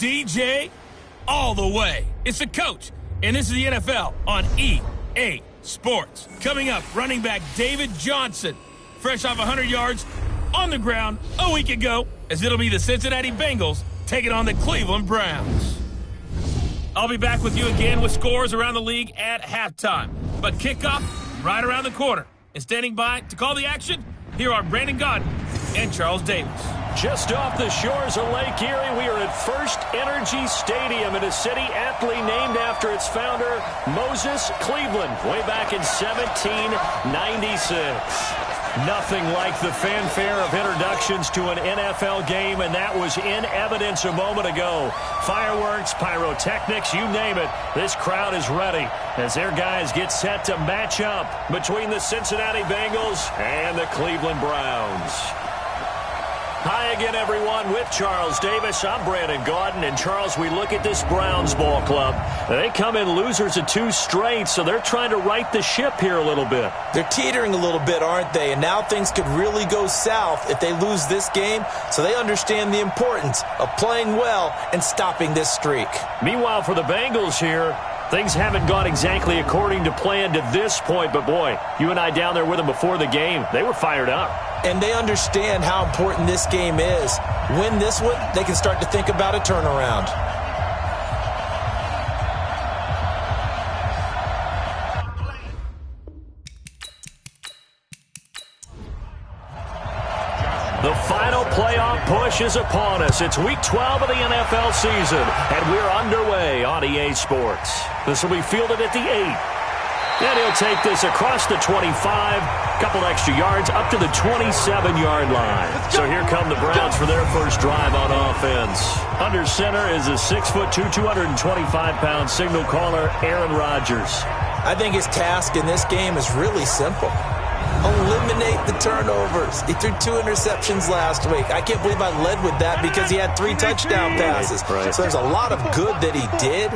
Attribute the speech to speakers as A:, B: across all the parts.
A: DJ all the way. It's the coach, and this is the NFL on EA Sports. Coming up, running back David Johnson, fresh off 100 yards on the ground a week ago, as it'll be the Cincinnati Bengals taking on the Cleveland Browns. I'll be back with you again with scores around the league at halftime. But kickoff right around the corner. And standing by to call the action, here are Brandon Gaudin and Charles Davis.
B: Just off the shores of Lake Erie, we are at First Energy Stadium in a city aptly named after its founder, Moses Cleveland, way back in 1796. Nothing like the fanfare of introductions to an NFL game, and that was in evidence a moment ago. Fireworks, pyrotechnics, you name it. This crowd is ready as their guys get set to match up between the Cincinnati Bengals and the Cleveland Browns. Hi again, everyone, with Charles Davis. I'm Brandon Gaudin. And, Charles, we look at this Browns ball club. They come in losers of 2 straight, so they're trying to right the ship here a little bit.
C: They're teetering a little bit, aren't they? And now things could really go south if they lose this game, so they understand the importance of playing well and stopping this streak.
B: Meanwhile, for the Bengals here, things haven't gone exactly according to plan to this point, but boy, you and I down there with them before the game, they were fired up.
C: And they understand how important this game is. Win this one, they can start to think about a turnaround.
B: The final playoff push is upon us. It's Week 12 of the NFL season, and we're underway on EA Sports. This will be fielded at the 8. And he'll take this across the 25, couple extra yards, up to the 27-yard line. So here come the Browns for their first drive on offense. Under center is a 6'2", 225-pound signal caller, Aaron Rodgers.
C: I think his task in this game is really simple. Eliminate the turnovers. He threw 2 interceptions last week. I can't believe I led with that because he had 3 touchdown passes.
B: Right.
C: So there's a lot of good that he did.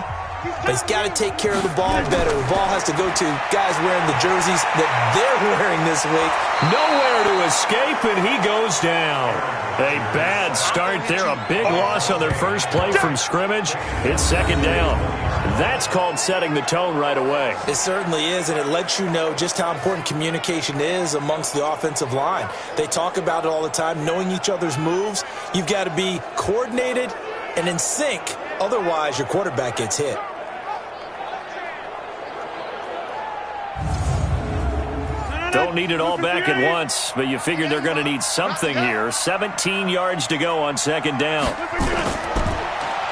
C: But he's got to take care of the ball better. The ball has to go to guys wearing the jerseys that they're wearing this week.
B: Nowhere to escape, and he goes down. A bad start there. A big loss on their first play from scrimmage. It's second down. That's called setting the tone right away.
C: It certainly is, and it lets you know just how important communication is amongst the offensive line. They talk about it all the time, knowing each other's moves. You've got to be coordinated and in sync. Otherwise, your quarterback gets hit.
B: Don't need it all back at once, but you figure they're going to need something here. 17 yards to go on second down.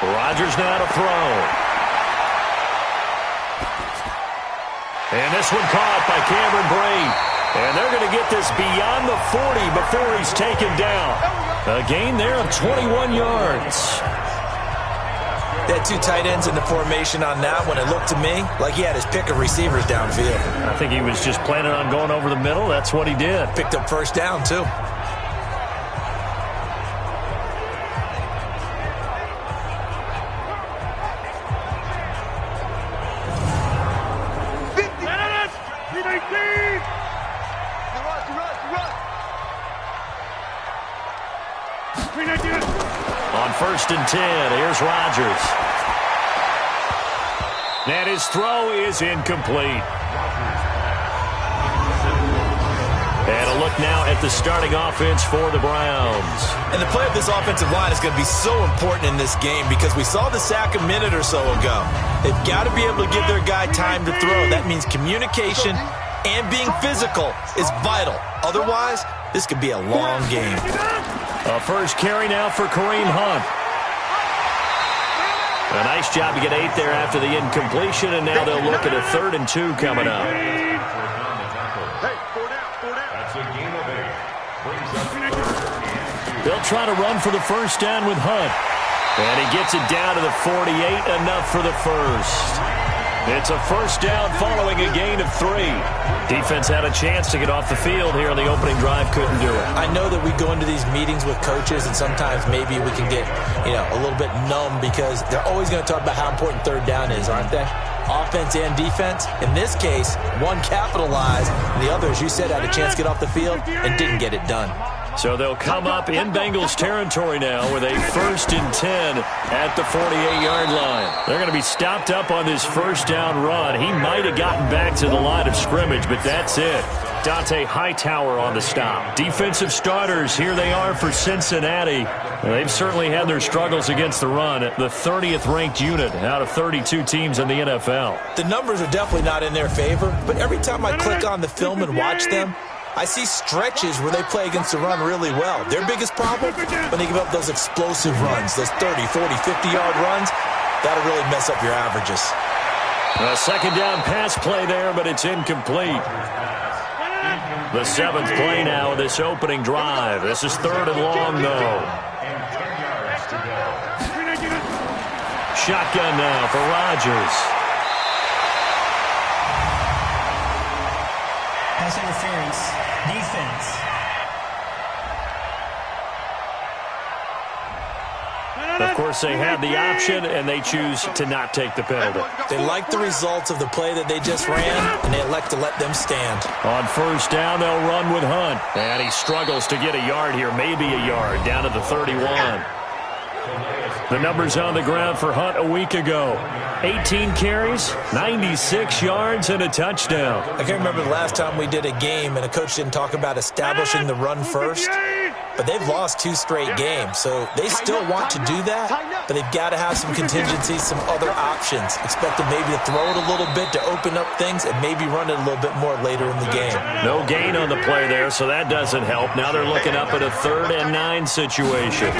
B: Rodgers now to throw. And this one caught by Cameron Brate. And they're going to get this beyond the 40 before he's taken down. A gain there of 21 yards.
C: They had 2 tight ends in the formation on that one. It looked to me like he had his pick of receivers downfield.
B: I think he was just planning on going over the middle. That's what he did.
C: Picked up first down, too.
B: On 1st and 10, here's Rodgers. And his throw is incomplete. And a look now at the starting offense for the Browns.
C: And the play of this offensive line is going to be so important in this game because we saw the sack a minute or so ago. They've got to be able to give their guy time to throw. That means communication and being physical is vital. Otherwise, this could be a long game.
B: A first carry now for Kareem Hunt. A nice job to get 8 there after the incompletion, and now they'll look at a 3rd and 2 coming up. They'll try to run for the first down with Hunt. And he gets it down to the 48, enough for the first. It's a first down following a gain of 3. Defense had a chance to get off the field here on the opening drive, couldn't do it.
C: I know that we go into these meetings with coaches, and sometimes maybe we can get, a little bit numb because they're always going to talk about how important 3rd down is, aren't they? Offense and defense. In this case, one capitalized, and the other, as you said, had a chance to get off the field and didn't get it done.
B: So they'll come up in Bengals territory now with a 1st and 10 at the 48-yard line. They're going to be stopped up on this first down run. He might have gotten back to the line of scrimmage, but that's it. Dante Hightower on the stop. Defensive starters, here they are for Cincinnati. They've certainly had their struggles against the run. The 30th ranked unit out of 32 teams in the NFL.
C: The numbers are definitely not in their favor, but every time I click on the film and watch them, I see stretches where they play against the run really well. Their biggest problem, when they give up those explosive runs, those 30, 40, 50-yard runs, that'll really mess up your averages.
B: A second down pass play there, but it's incomplete. The 7th play now of this opening drive. This is 3rd and long, though. Shotgun now for Rodgers.
D: Pass interference. Defense.
B: Of course, they have the option, and they choose to not take the penalty.
C: They like the results of the play that they just ran, and they elect to let them stand.
B: On first down, they'll run with Hunt. And he struggles to get a yard here, maybe a yard, down to the 31. The numbers on the ground for Hunt a week ago. 18 carries, 96 yards, and a touchdown.
C: I can't remember the last time we did a game and a coach didn't talk about establishing the run first. But they've lost 2 straight games, so they still want to do that, but they've got to have some contingencies, some other options. Expect them maybe to throw it a little bit to open up things and maybe run it a little bit more later in the game.
B: No gain on the play there, so that doesn't help. Now they're looking up at a 3rd and 9 situation.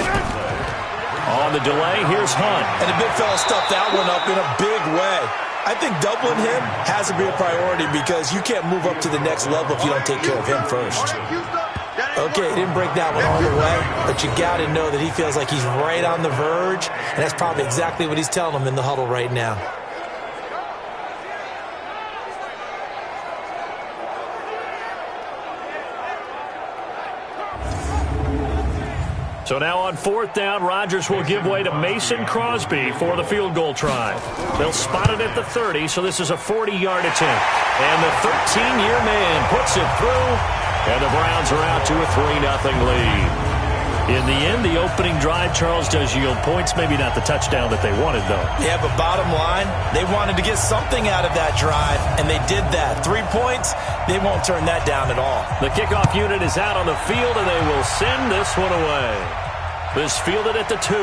B: On the delay, here's Hunt.
C: And the big fella stuffed that one up in a big way. I think doubling him has to be a priority because you can't move up to the next level if you don't take care of him first. Okay, he didn't break that one all the way, but you got to know that he feels like he's right on the verge, and that's probably exactly what he's telling them in the huddle right now.
B: So now on 4th down, Rodgers will give way to Mason Crosby for the field goal try. They'll spot it at the 30, so this is a 40-yard attempt. And the 13-year man puts it through, and the Browns are out to a 3-0 lead. In the end, the opening drive, Charles, does yield points. Maybe not the touchdown that they wanted, though.
C: Yeah, but bottom line, they wanted to get something out of that drive, and they did that. 3 points, they won't turn that down at all.
B: The kickoff unit is out on the field, and they will send this one away. This fielded at the 2.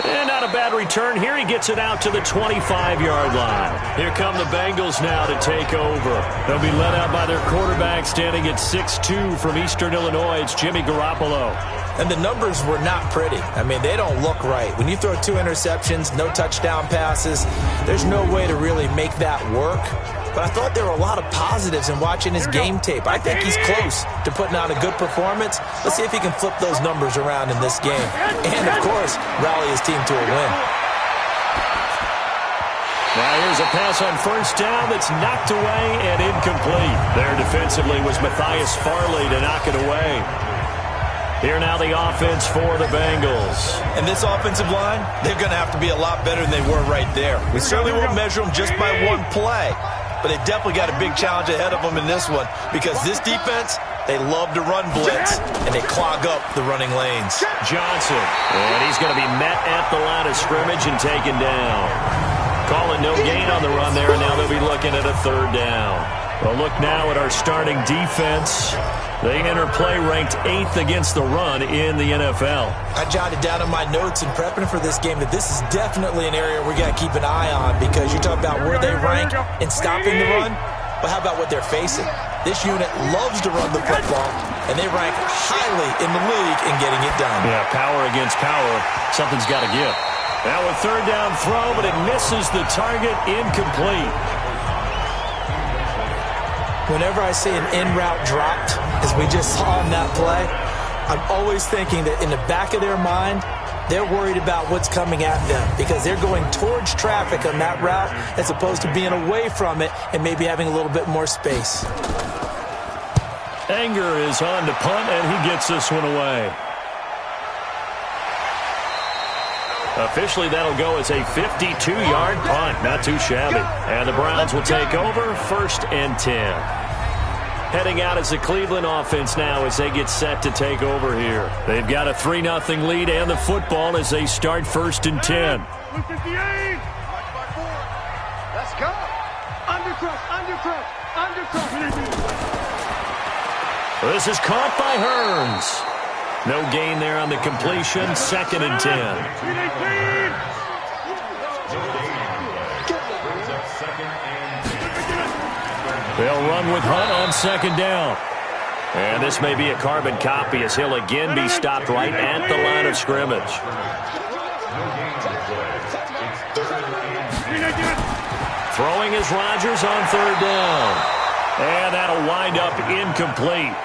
B: And not a bad return here. He gets it out to the 25-yard line. Here come the Bengals now to take over. They'll be led out by their quarterback standing at 6'2" from Eastern Illinois. It's Jimmy Garoppolo.
C: And the numbers were not pretty. I mean, they don't look right. When you throw 2 interceptions, no touchdown passes, there's no way to really make that work. But I thought there were a lot of positives in watching his game tape. I think he's close to putting out a good performance. Let's see if he can flip those numbers around in this game. And, of course, rally his team to a win.
B: Now here's a pass on first down that's knocked away and incomplete. There defensively was Matthias Farley to knock it away. Here now the offense for the Bengals.
C: And this offensive line, they're going to have to be a lot better than they were right there. We certainly won't measure them just by one play, but they definitely got a big challenge ahead of them in this one because this defense, they love to run blitz, and they clog up the running lanes.
B: Johnson, and he's going to be met at the line of scrimmage and taken down. Calling no gain on the run there, and now they'll be looking at a 3rd down. Well, look now at our starting defense. They enter play ranked 8th against the run in the NFL.
C: I jotted down in my notes in prepping for this game that this is definitely an area we got to keep an eye on because you talk about where they rank in stopping the run, but how about what they're facing? This unit loves to run the football, and they rank highly in the league in getting it done.
B: Yeah, power against power. Something's got to give. Now a 3rd down throw, but it misses the target, incomplete.
C: Whenever I see an in-route dropped, as we just saw on that play, I'm always thinking that in the back of their mind, they're worried about what's coming at them because they're going towards traffic on that route as opposed to being away from it and maybe having a little bit more space.
B: Anger is on to punt, and he gets this one away. Officially, that'll go as a 52-yard punt. Not too shabby. And the Browns will take over 1st and 10. heading out as the Cleveland offense now as they get set to take over here. They've got a 3-0 lead and the football as they start 1st and 10.
E: Let's go. Undercross.
B: This is caught by Hearns. No gain there on the completion. 2nd and 10. They'll run with Hunt on 2nd down. And this may be a carbon copy as he'll again be stopped right at the line of scrimmage. Throwing is Rodgers on 3rd down. And that'll wind up incomplete.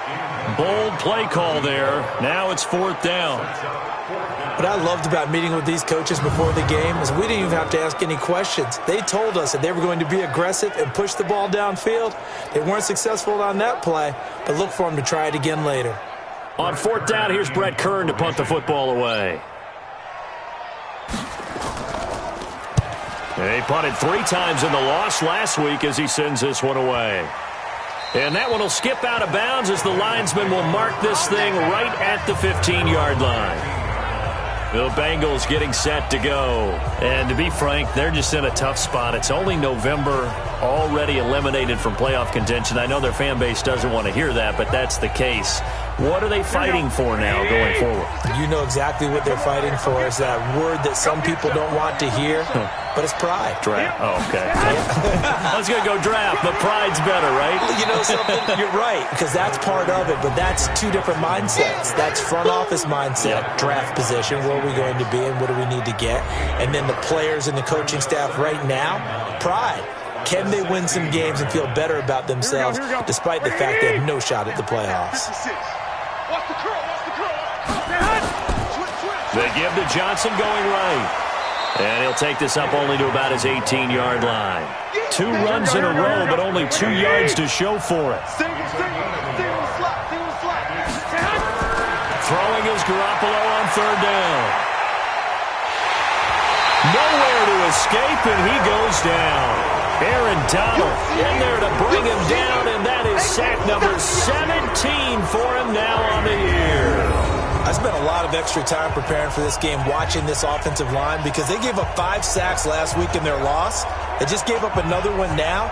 B: Bold play call there. Now it's 4th down.
C: What I loved about meeting with these coaches before the game is we didn't even have to ask any questions. They told us that they were going to be aggressive and push the ball downfield. They weren't successful on that play, but look for them to try it again later.
B: On 4th down, here's Brett Kern to punt the football away. He punted 3 times in the loss last week as he sends this one away. And that one will skip out of bounds as the linesman will mark this thing right at the 15-yard line. The Bengals getting set to go. And to be frank, they're just in a tough spot. It's only November, already eliminated from playoff contention. I know their fan base doesn't want to hear that, but that's the case. What are they fighting for now going forward?
C: You know exactly what they're fighting for. Is that word that some people don't want to hear, but it's pride.
B: Draft. Oh, okay. I was going to go draft, but pride's better, right?
C: You know something? You're right, because that's part of it, but that's 2 different mindsets. That's front office mindset, draft position, where are we going to be and what do we need to get? And then the players and the coaching staff right now, pride. Can they win some games and feel better about themselves despite the fact they have no shot at the playoffs?
B: They give to Johnson going right. And he'll take this up only to about his 18-yard line. 2 runs in a row, but only 2 yards to show for it. Throwing is Garoppolo on 3rd down. Nowhere to escape, and he goes down. Aaron Donald in there to bring him down, and that is sack number 17 for him now on the year.
C: I spent a lot of extra time preparing for this game, watching this offensive line, because they gave up 5 sacks last week in their loss. They just gave up another one now.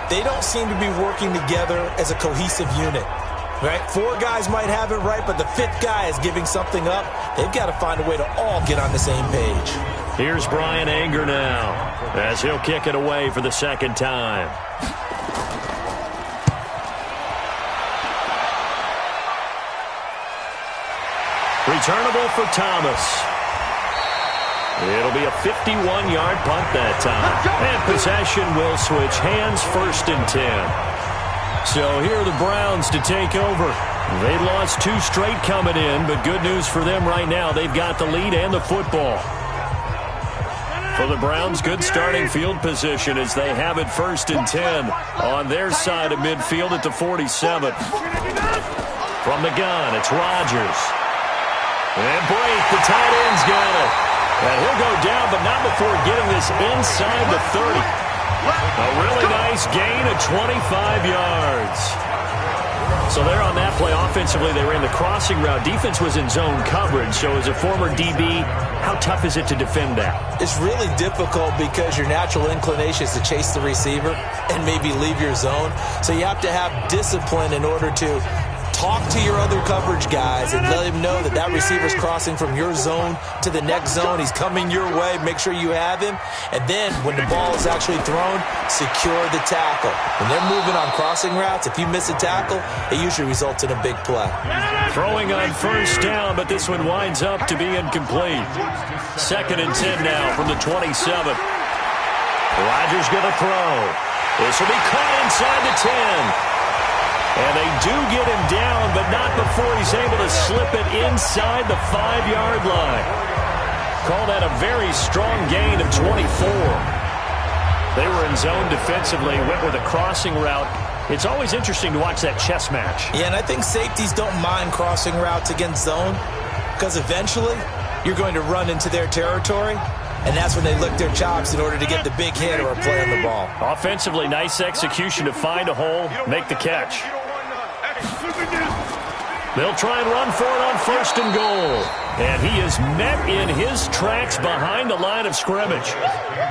C: They don't seem to be working together as a cohesive unit. Right? 4 guys might have it right, but the 5th guy is giving something up. They've got to find a way to all get on the same page.
B: Here's Brian Anger now as he'll kick it away for the 2nd time. Returnable for Thomas. It'll be a 51-yard punt that time. And possession will switch hands, 1st and 10. So here are the Browns to take over. They lost 2 straight coming in, but good news for them right now. They've got the lead and the football. For the Browns, good starting field position as they have it 1st and 10 on their side of midfield at the 47. From the gun, it's Rodgers. And Blake, the tight end's got it. And he'll go down, but not before getting this inside the 30. A really nice gain of 25 yards. So there on that play, offensively, they ran the crossing route. Defense was in zone coverage. So as a former DB, how tough is it to defend that?
C: It's really difficult because your natural inclination is to chase the receiver and maybe leave your zone. So you have to have discipline in order to talk to your other coverage guys and let him know that that receiver's crossing from your zone to the next zone. He's coming your way. Make sure you have him. And then when the ball is actually thrown, secure the tackle. When they're moving on crossing routes, if you miss a tackle, it usually results in a big play.
B: Throwing on 1st down, but this one winds up to be incomplete. 2nd and 10 now from the 27. Rodgers going to throw. This will be caught inside the 10. And they do get him down, but not before he's able to slip it inside the 5-yard line. Call that a very strong gain of 24. They were in zone defensively, went with a crossing route. It's always interesting to watch that chess match.
C: Yeah, and I think safeties don't mind crossing routes against zone because eventually you're going to run into their territory. And that's when they lick their chops in order to get the big hit or a play on the ball.
B: Offensively, nice execution to find a hole, make the catch. They'll try and run for it on 1st and goal. And he is met in his tracks behind the line of scrimmage.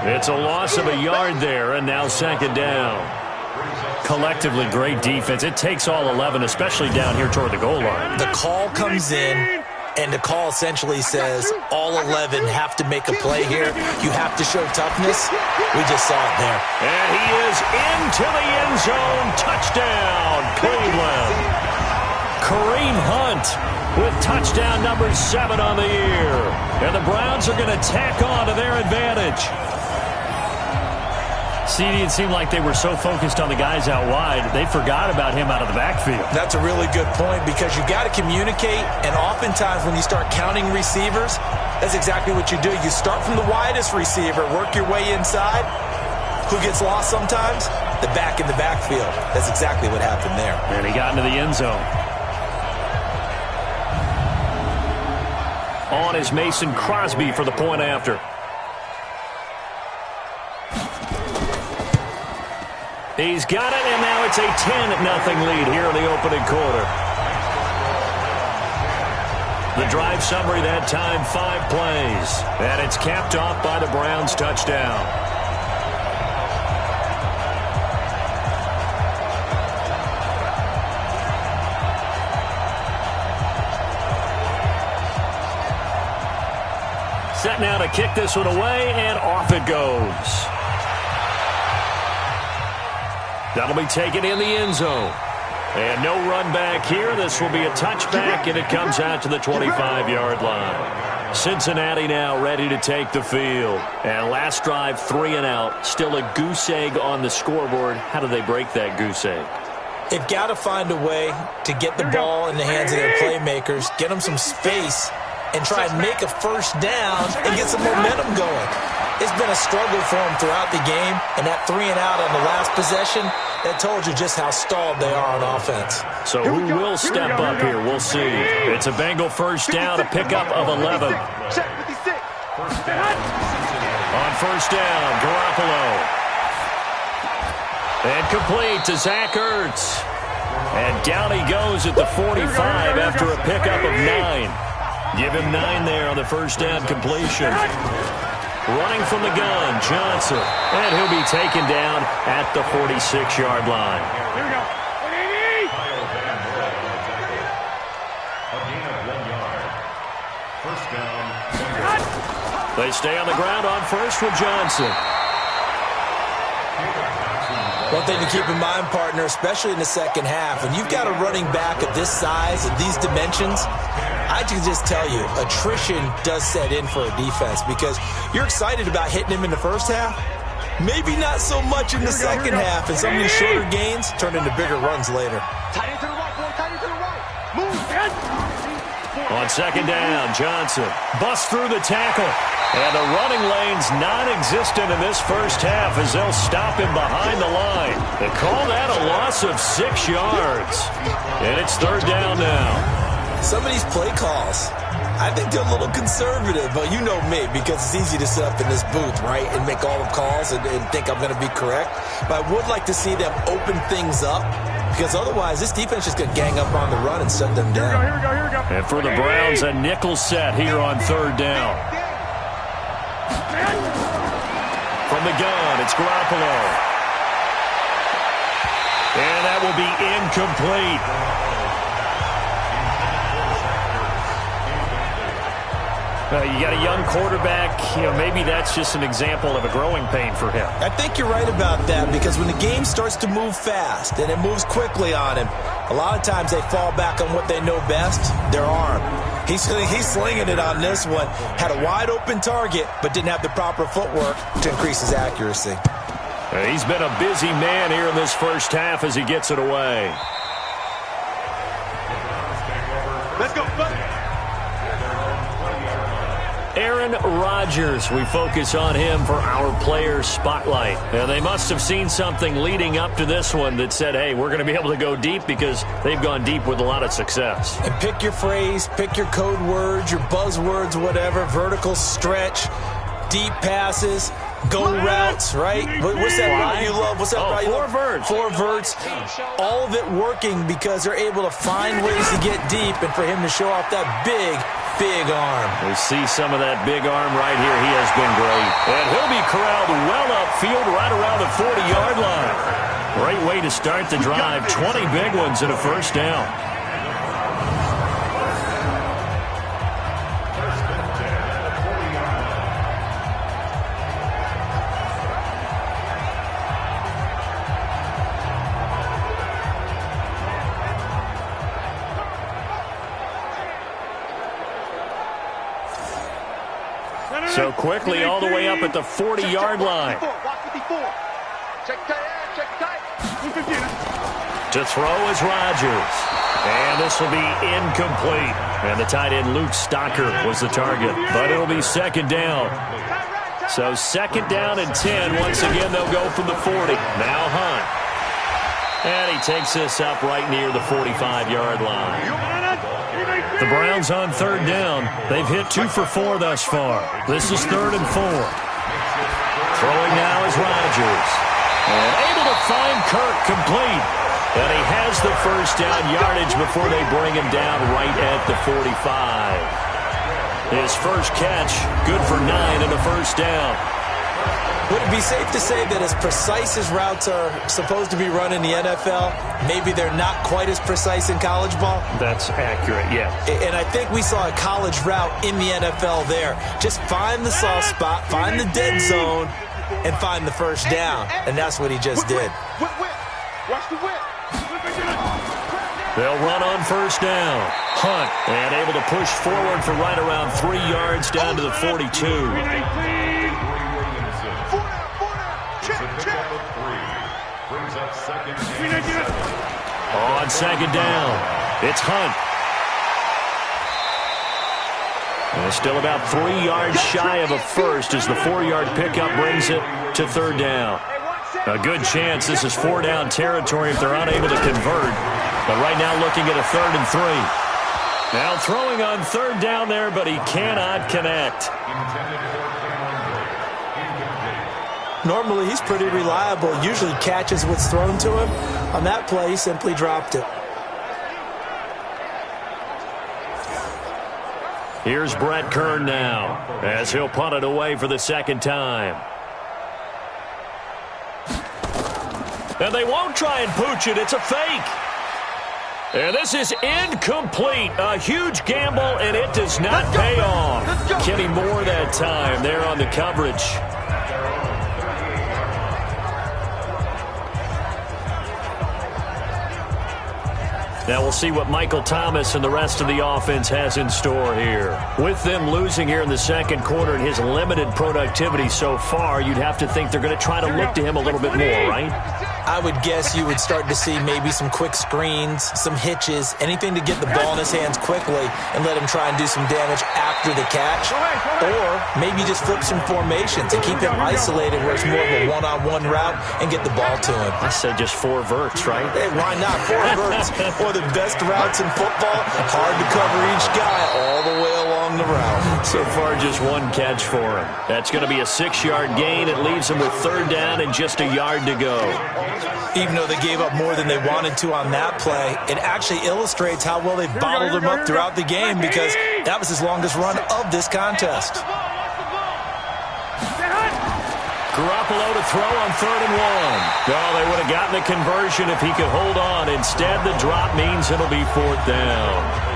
B: It's a loss of a yard there, and now 2nd down. Collectively, great defense. It takes all 11, especially down here toward the goal line.
C: The call comes in, and the call essentially says all 11 have to make a play here. You have to show toughness. We just saw it there.
B: And he is into the end zone. Touchdown, Cleveland. Kareem Hunt with touchdown number 7 on the year. And the Browns are going to tack on to their advantage. CD, it seemed like they were so focused on the guys out wide, they forgot about him out of the backfield.
C: That's a really good point because you got to communicate, and oftentimes when you start counting receivers, that's exactly what you do. You start from the widest receiver, work your way inside. Who gets lost sometimes? The back in the backfield. That's exactly what happened there.
B: And he got into the end zone. On is Mason Crosby for the point after. He's got it, and now it's a 10-0 lead here in the opening quarter. The drive summary that time, 5 plays. And it's capped off by the Browns' touchdown. Set now to kick this one away, and off it goes. That'll be taken in the end zone. And no run back here. This will be a touchback, and it comes out to the 25-yard line. Cincinnati now ready to take the field. And last drive, 3 and out. Still a goose egg on the scoreboard. How do they break that goose egg?
C: They've got to find a way to get the ball in the hands of their playmakers, get them some space, and try and make a first down and get some momentum going. It's been a struggle for them throughout the game, and that 3 and out on the last possession, that told you just how stalled they are on offense.
B: So who will step up here? We'll see. It's a Bengal first down, a pickup of 11. On first down, Garoppolo. And complete to Zach Ertz. And down he goes at the 45 after a pickup of 9. Give him 9 there on the first down completion. Running from the gun, Johnson. And he'll be taken down at the 46-yard line.
E: Here we go.
B: They stay on the ground on first with Johnson.
C: One thing to keep in mind, partner, especially in the second half, when you've got a running back of this size and these dimensions, I can just tell you, attrition does set in for a defense because you're excited about hitting him in the first half. Maybe not so much in the second half, and some of these shorter gains turn into bigger runs later.
E: Tight end to the right, boy. Tight end to the right. Move, man.
B: On second down, Johnson busts through the tackle. And the running lane's non-existent in this first half as they'll stop him behind the line. They call that a loss of 6 yards. And it's third down now.
C: Some of these play calls, I think they're a little conservative, but you know me, because it's easy to sit up in this booth, right, and make all the calls and think I'm going to be correct. But I would like to see them open things up, because otherwise this defense is going to gang up on the run and shut them down.
E: Here we go.
B: And for the Browns, a nickel set here on third down. From the gun, it's Garoppolo. And that will be incomplete. You got a young quarterback, maybe that's just an example of a growing pain for him.
C: I think you're right about that because when the game starts to move fast and it moves quickly on him, a lot of times they fall back on what they know best, their arm. He's slinging it on this one. Had a wide open target, but didn't have the proper footwork to increase his accuracy.
B: He's been a busy man here in this first half as he gets it away.
E: Let's go.
B: Aaron Rodgers, we focus on him for our Players Spotlight. Now, they must have seen something leading up to this one that said, hey, we're going to be able to go deep because they've gone deep with a lot of success.
C: And pick your phrase, pick your code words, your buzzwords, whatever, vertical stretch, deep passes. go routes, right? What's that route you love? What's that route you love? Four verts. All of it working because they're able to find ways to get deep and for him to show off that big arm.
B: We see some of that big arm right here. He has been great. And he'll be corralled well upfield right around the 40-yard line. Great way to start the drive. 20 big ones and a first down. So quickly all the way up at the 40-yard line. To throw is Rodgers. And this will be incomplete. And the tight end Luke Stocker was the target. But it'll be second down. So second down and 10. Once again, they'll go from the 40. Now Hunt. And he takes this up right near the 45-yard line. The Browns on third down. They've hit 2 for 4 thus far. This is 3rd and 4. Throwing now is Rodgers. And able to find Kirk complete. And he has the first down yardage before they bring him down right at the 45. His first catch, good for 9 and a first down.
C: Would it be safe to say that as precise as routes are supposed to be run in the NFL, maybe they're not quite as precise in college ball?
B: That's accurate, yeah.
C: And I think we saw a college route in the NFL there. Just find the soft spot, find the dead zone, and find the first down. And that's what he just did.
E: Watch the whip.
B: They'll run on first down. Hunt, and able to push forward for right around 3 yards down to the 42. On second down, it's Hunt. And still about 3 yards shy of a first as the 4-yard pickup brings it to third down. A good chance this is 4-down territory if they're unable to convert. But right now looking at a 3rd and 3. Now throwing on third down there, but he cannot connect.
C: Normally, he's pretty reliable. Usually catches what's thrown to him. On that play, he simply dropped it.
B: Here's Brett Kern now as he'll punt it away for the second time. And they won't try and pooch it. It's a fake. And this is incomplete. A huge gamble, and it does not pay off. Kenny Moore that time there on the coverage. Now we'll see what Michael Thomas and the rest of the offense has in store here. With them losing here in the second quarter and his limited productivity so far, you'd have to think they're going to try to look to him a little bit more, right?
C: I would guess you would start to see maybe some quick screens, some hitches, anything to get the ball in his hands quickly and let him try and do some damage after the catch. Or maybe just flip some formations and keep him isolated where it's more of a one-on-one route and get the ball to him.
B: I say just 4 verts, right?
C: Hey, why not? 4 verts, one of the best routes in football. Hard to cover each guy all the way along the route.
B: So far, just 1 catch for him. That's going to be a 6-yard gain. It leaves him with third down and just a yard to go.
C: Even though they gave up more than they wanted to on that play, it actually illustrates how well they've bottled him up throughout the game because that was his longest run of this contest.
B: Garoppolo to throw on 3rd and 1. Oh, they would have gotten the conversion if he could hold on. Instead, the drop means it'll be 4th down.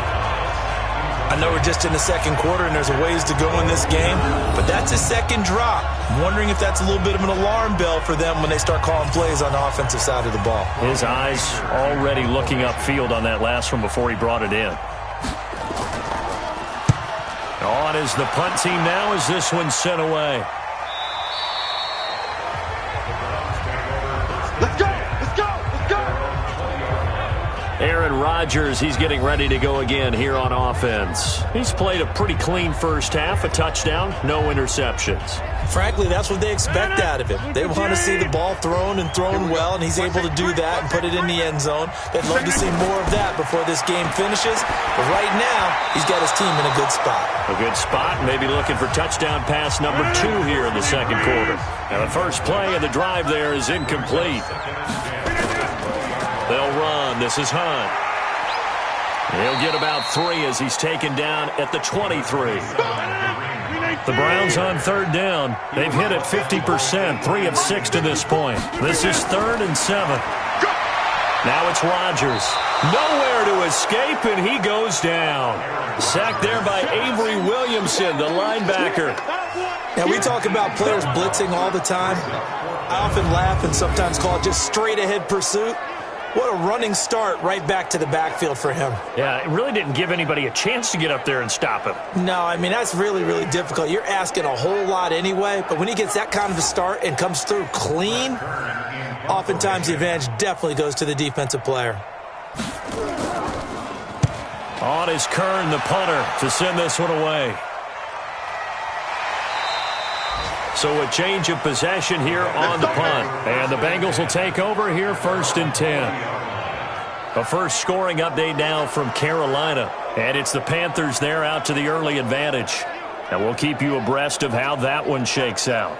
C: I know we're just in the second quarter and there's a ways to go in this game, but that's a second drop. I'm wondering if that's a little bit of an alarm bell for them when they start calling plays on the offensive side of the ball.
B: His eyes already looking upfield on that last one before he brought it in. On is the punt team now as this one's sent away. Aaron Rodgers, he's getting ready to go again here on offense. He's played a pretty clean first half, a touchdown, no interceptions.
C: Frankly, that's what they expect out of him. They want to see the ball thrown and thrown well, and he's able to do that and put it in the end zone. They'd love to see more of that before this game finishes. But right now, he's got his team in a good spot.
B: A good spot, maybe looking for touchdown pass number 2 here in the second quarter. Now the first play of the drive there is incomplete. They'll run. This is Hunt. He'll get about 3 as he's taken down at the 23. The Browns on third down. They've hit it 50%, 3 of 6 to this point. This is 3rd and 7. Now it's Rodgers. Nowhere to escape, and he goes down. Sacked there by Avery Williamson, the linebacker.
C: Now, we talk about players blitzing all the time. I often laugh and sometimes call it just straight-ahead pursuit. What a running start right back to the backfield for him.
B: Yeah, it really didn't give anybody a chance to get up there and stop him.
C: No, I mean, that's really, really difficult. You're asking a whole lot anyway, but when he gets that kind of a start and comes through clean, oftentimes the advantage definitely goes to the defensive player.
B: On is Kern, the punter, to send this one away. So a change of possession here on the punt. And the Bengals will take over here 1st and 10. A first scoring update now from Carolina. And it's the Panthers there out to the early advantage. And we'll keep you abreast of how that one shakes out.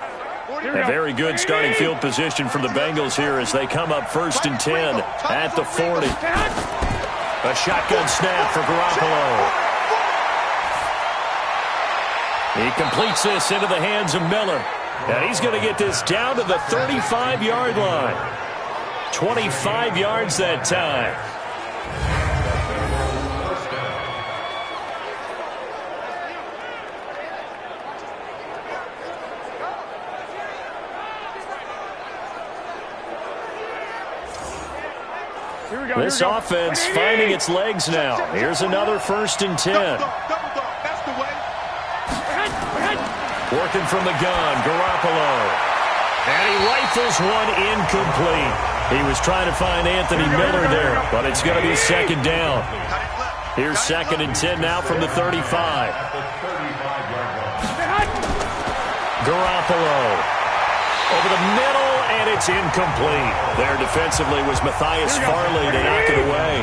B: A very good starting field position for the Bengals here as they come up 1st and 10 at the 40. A shotgun snap for Garoppolo. He completes this into the hands of Miller. And he's going to get this down to the 35-yard line. 25 yards that time. This offense finding its legs now. Here's another 1st and 10. Working from the gun, Garoppolo. And he rifles one incomplete. He was trying to find Anthony Miller there, but it's going to be 2nd down. Here's 2nd and 10 now from the 35. Garoppolo. Over the middle, and it's incomplete. There defensively was Matthias Farley to knock it away.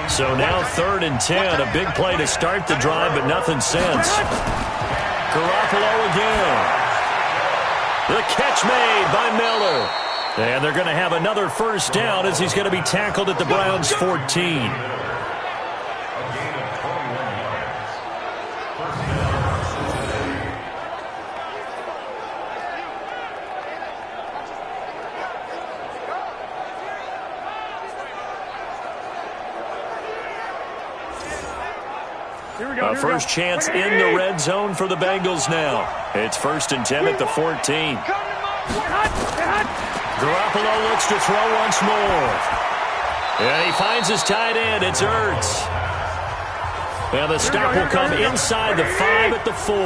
B: So now 3rd and 10. A big play to start the drive, but nothing since. Garoppolo again. The catch made by Miller. And they're going to have another 1st down as he's going to be tackled at the Browns' 14. A first chance in the red zone for the Bengals now. It's 1st and 10 at the 14. Garoppolo looks to throw once more. And he finds his tight end. It's Ertz. And the stop will come inside the 5 at the 4.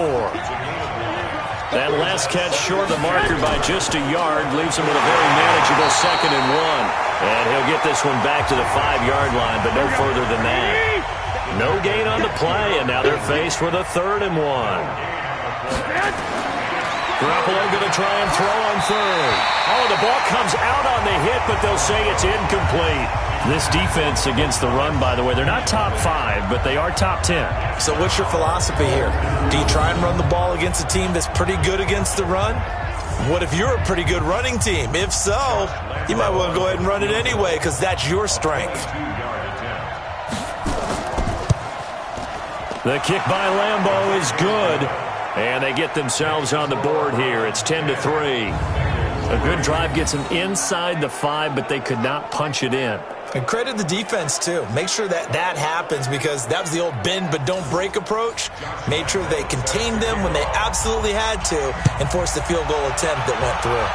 B: That last catch short of the marker by just a yard leaves him with a very manageable 2nd and 1. And he'll get this one back to the 5-yard line, but no further than that. No gain on the play, and now they're faced with a 3rd and 1. Garoppolo going to try and throw on 3rd. Oh, the ball comes out on the hit, but they'll say it's incomplete. This defense against the run, by the way, they're not top 5, but they are top 10.
C: So what's your philosophy here? Do you try and run the ball against a team that's pretty good against the run? What if you're a pretty good running team? If so, you might want to go ahead and run it anyway because that's your strength.
B: The kick by Lambeau is good, and they get themselves on the board here. It's 10-3. A good drive gets them inside the 5, but they could not punch it in.
C: And credit the defense, too. Make sure that that happens because that was the old bend but don't break approach. Made sure they contained them when they absolutely had to and forced the field goal attempt that went through.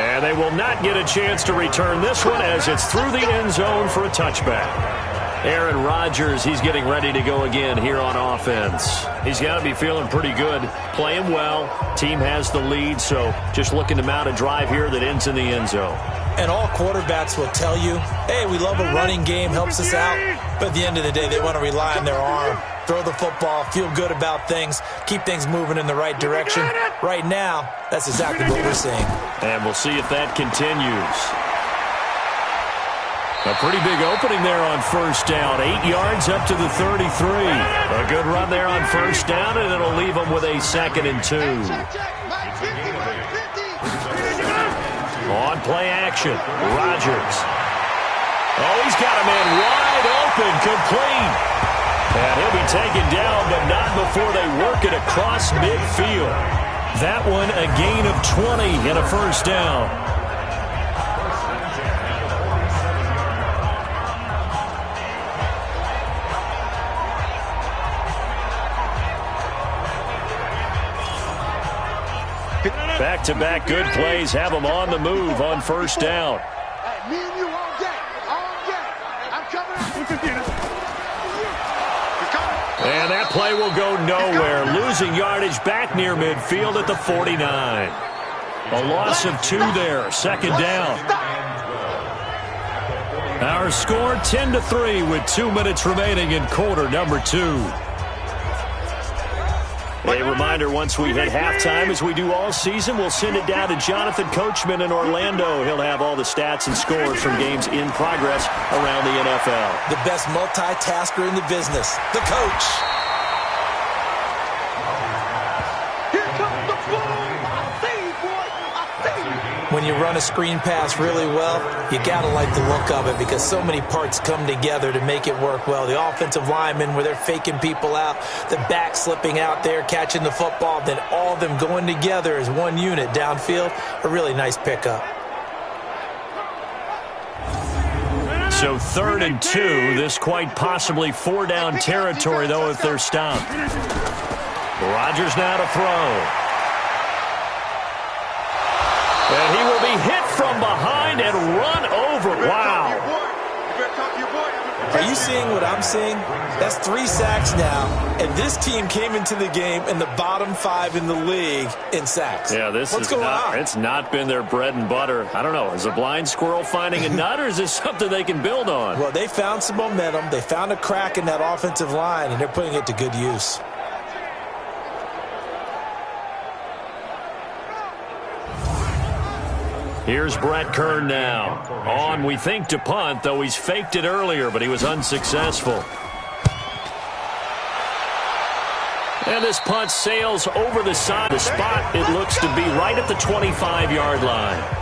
B: And they will not get a chance to return this one as it's through the end zone for a touchback. Aaron Rodgers, he's getting ready to go again here on offense. He's got to be feeling pretty good, playing well. Team has the lead, so just looking to mount a drive here that ends in the end zone.
C: And all quarterbacks will tell you, hey, we love a running game, helps us out. But at the end of the day, they want to rely on their arm, throw the football, feel good about things, keep things moving in the right direction. Right now, that's exactly what we're seeing.
B: And we'll see if that continues. A pretty big opening there on first down. 8 yards up to the 33. A good run there on first down, and it'll leave them with a 2nd and 2. On play action, Rodgers. Oh, he's got a man wide open, complete. And he'll be taken down, but not before they work it across midfield. That one a gain of 20 and a first down. Back-to-back good plays have them on the move on first down.
E: Hey, me and you all day. I'm coming.
B: And that play will go nowhere. Losing yardage back near midfield at the 49. A loss of 2 there. 2nd down. Our score 10-3 with 2 minutes remaining in quarter number 2. A reminder, once we hit halftime, as we do all season, we'll send it down to Jonathan Coachman in Orlando. He'll have all the stats and scores from games in progress around the NFL.
C: The best multitasker in the business, the coach.
E: Here comes the boom. I see you, boy. I see you.
C: When you run a screen pass really well, you got to like the look of it because so many parts come together to make it work well. The offensive linemen, where they're faking people out, the back slipping out there, catching the football, then all of them going together as one unit downfield, a really nice pickup.
B: So 3rd and 2, this quite possibly 4-down territory, though, if they're stopped. Rodgers now to throw. And he will be hit from behind and run over. Wow.
C: Are you seeing what I'm seeing? That's 3 sacks now, and this team came into the game in the bottom 5 in the league in sacks.
B: Yeah,
C: What's going on?
B: It's not been their bread and butter. I don't know. Is a blind squirrel finding a nut, or is this something they can build on?
C: Well, they found some momentum. They found a crack in that offensive line, and they're putting it to good use.
B: Here's Brett Kern now. On, we think, to punt, though he's faked it earlier, but he was unsuccessful. And this punt sails over the side. The spot, it looks to be right at the 25-yard line.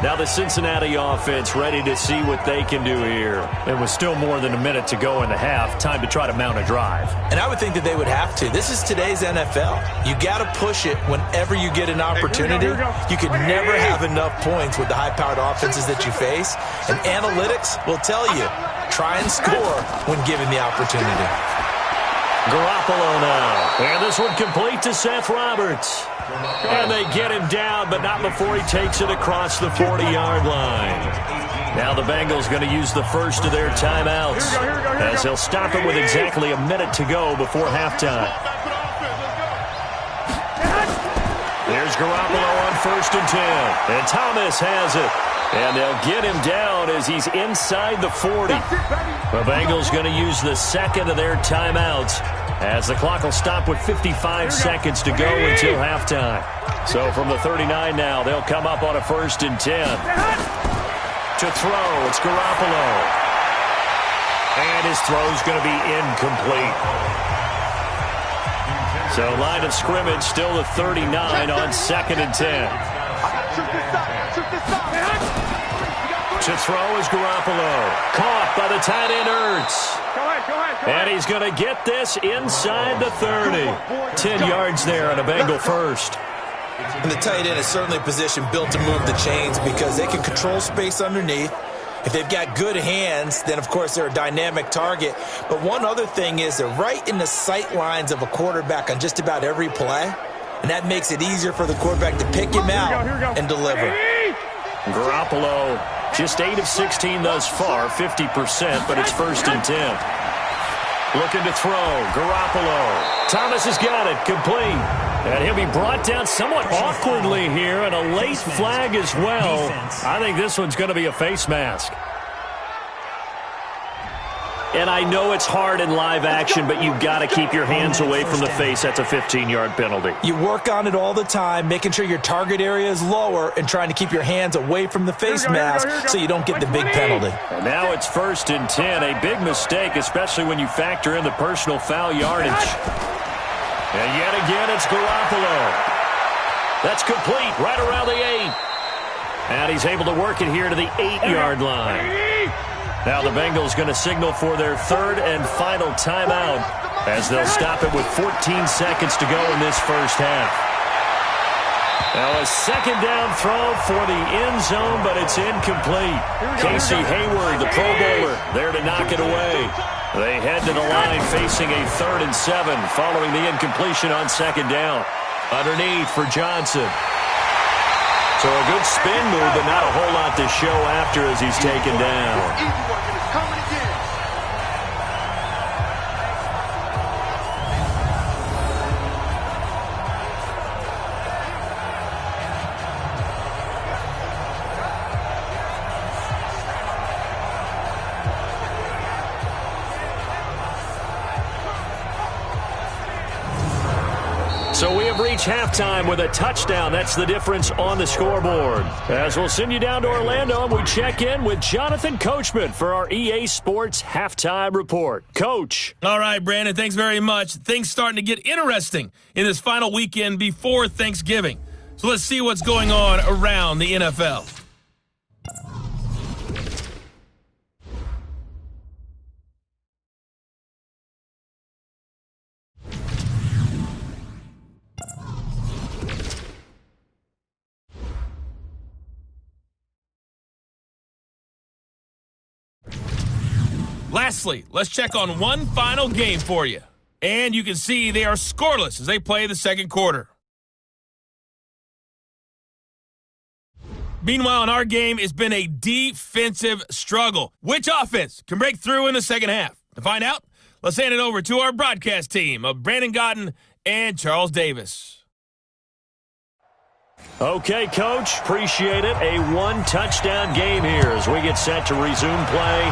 B: Now the Cincinnati offense ready to see what they can do here. And with still more than a minute to go in the half, time to try to mount a drive.
C: And I would think that they would have to. This is today's NFL. You got to push it whenever you get an opportunity. You can never have enough points with the high-powered offenses that you face. And analytics will tell you, try and score when given the opportunity.
B: Garoppolo now. And this one complete to Seth Roberts. And they get him down, but not before he takes it across the 40-yard line. Now the Bengals going to use the first of their timeouts, as he'll stop it with exactly a minute to go before halftime. There's Garoppolo on 1st and 10. And Thomas has it. And they'll get him down as he's inside the 40. The Bengals going to use the second of their timeouts, as the clock will stop with 55 seconds to go until halftime. So from the 39 now, they'll come up on a 1st and 10. To throw, it's Garoppolo. And his throw's going to be incomplete. So line of scrimmage still the 39 on 2nd and 10. To throw is Garoppolo. Caught by the tight end Ertz. And he's going to get this inside the 30. 10 yards there on a Bengal first.
C: And the tight end is certainly a position built to move the chains because they can control space underneath. If they've got good hands, then, of course, they're a dynamic target. But one other thing is they're right in the sight lines of a quarterback on just about every play. And that makes it easier for the quarterback to pick him out and deliver.
B: Garoppolo, just 8 of 16 thus far, 50%, but it's 1st and 10. Looking to throw, Garoppolo. Thomas has got it, complete. And he'll be brought down somewhat awkwardly here, and a late flag as well. I think this one's going to be a face mask. And I know it's hard in live action, but you've got to keep your hands away from the face. That's a 15-yard penalty.
C: You work on it all the time, making sure your target area is lower and trying to keep your hands away from the face mask so you don't get the big penalty.
B: And now it's 1st and 10. A big mistake, especially when you factor in the personal foul yardage. And yet again, it's Garoppolo. That's complete right around the 8. And he's able to work it here to the 8-yard line. Now the Bengals going to signal for their 3rd and final timeout as they'll stop it with 14 seconds to go in this first half. Now a 2nd down throw for the end zone, but it's incomplete. Casey Hayward, the Pro Bowler, there to knock it away. They head to the line facing a 3rd and 7 following the incompletion on 2nd down. Underneath for Johnson. So a good spin move, but not a whole lot to show after as he's taken down. So we have reached halftime with a touchdown. That's the difference on the scoreboard. As we'll send you down to Orlando, and we check in with Jonathan Coachman for our EA Sports Halftime Report. Coach.
A: All right, Brandon, thanks very much. Things starting to get interesting in this final weekend before Thanksgiving. So let's see what's going on around the NFL. Lastly, let's check on one final game for you. And you can see they are scoreless as they play the second quarter. Meanwhile, in our game, it's been a defensive struggle. Which offense can break through in the second half? To find out, let's hand it over to our broadcast team of Brandon Godden and Charles Davis.
B: Okay, Coach, appreciate it. A one-touchdown game here as we get set to resume play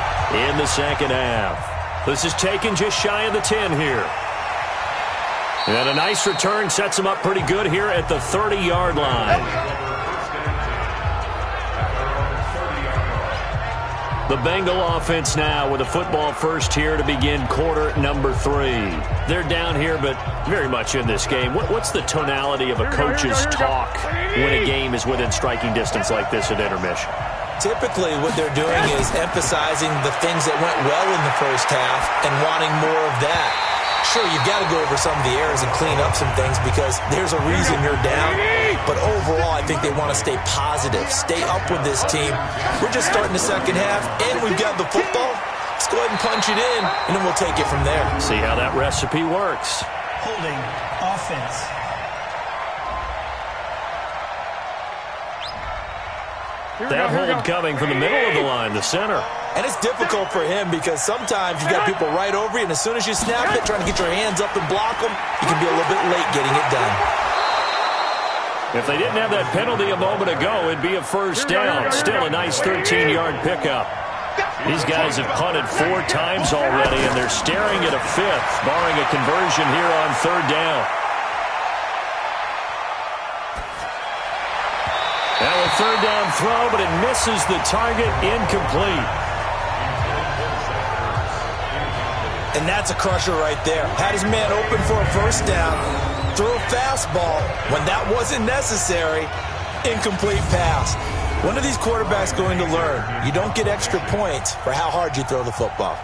B: in the second half. This is taken just shy of the 10 here. And a nice return sets them up pretty good here at the 30-yard line. The Bengal offense now with a football first here to begin quarter number 3. They're down here, but very much in this game. What's the tonality of a coach's talk when a game is within striking distance like this at intermission?
C: Typically, what they're doing is emphasizing the things that went well in the first half and wanting more of that. Sure, you've got to go over some of the errors and clean up some things because there's a reason you're down. But overall, I think they want to stay positive, stay up with this team. We're just starting the second half, and we've got the football. Let's go ahead and punch it in, and then we'll take it from there.
B: See how that recipe works.
D: Holding offense.
B: That hold coming from the middle of the line, the center.
C: And it's difficult for him because sometimes you got people right over you, and as soon as you snap it, trying to get your hands up and block them, you can be a little bit late getting it done.
B: If they didn't have that penalty a moment ago, it'd be a first down. Still a nice 13-yard pickup. These guys have punted 4 times already, and they're staring at a 5th, barring a conversion here on 3rd down. Now a 3rd down throw, but it misses the target, incomplete.
C: And that's a crusher right there. Had his man open for a first down, threw a fastball when that wasn't necessary, incomplete pass. When are these quarterbacks going to learn? You don't get extra points for how hard you throw the football.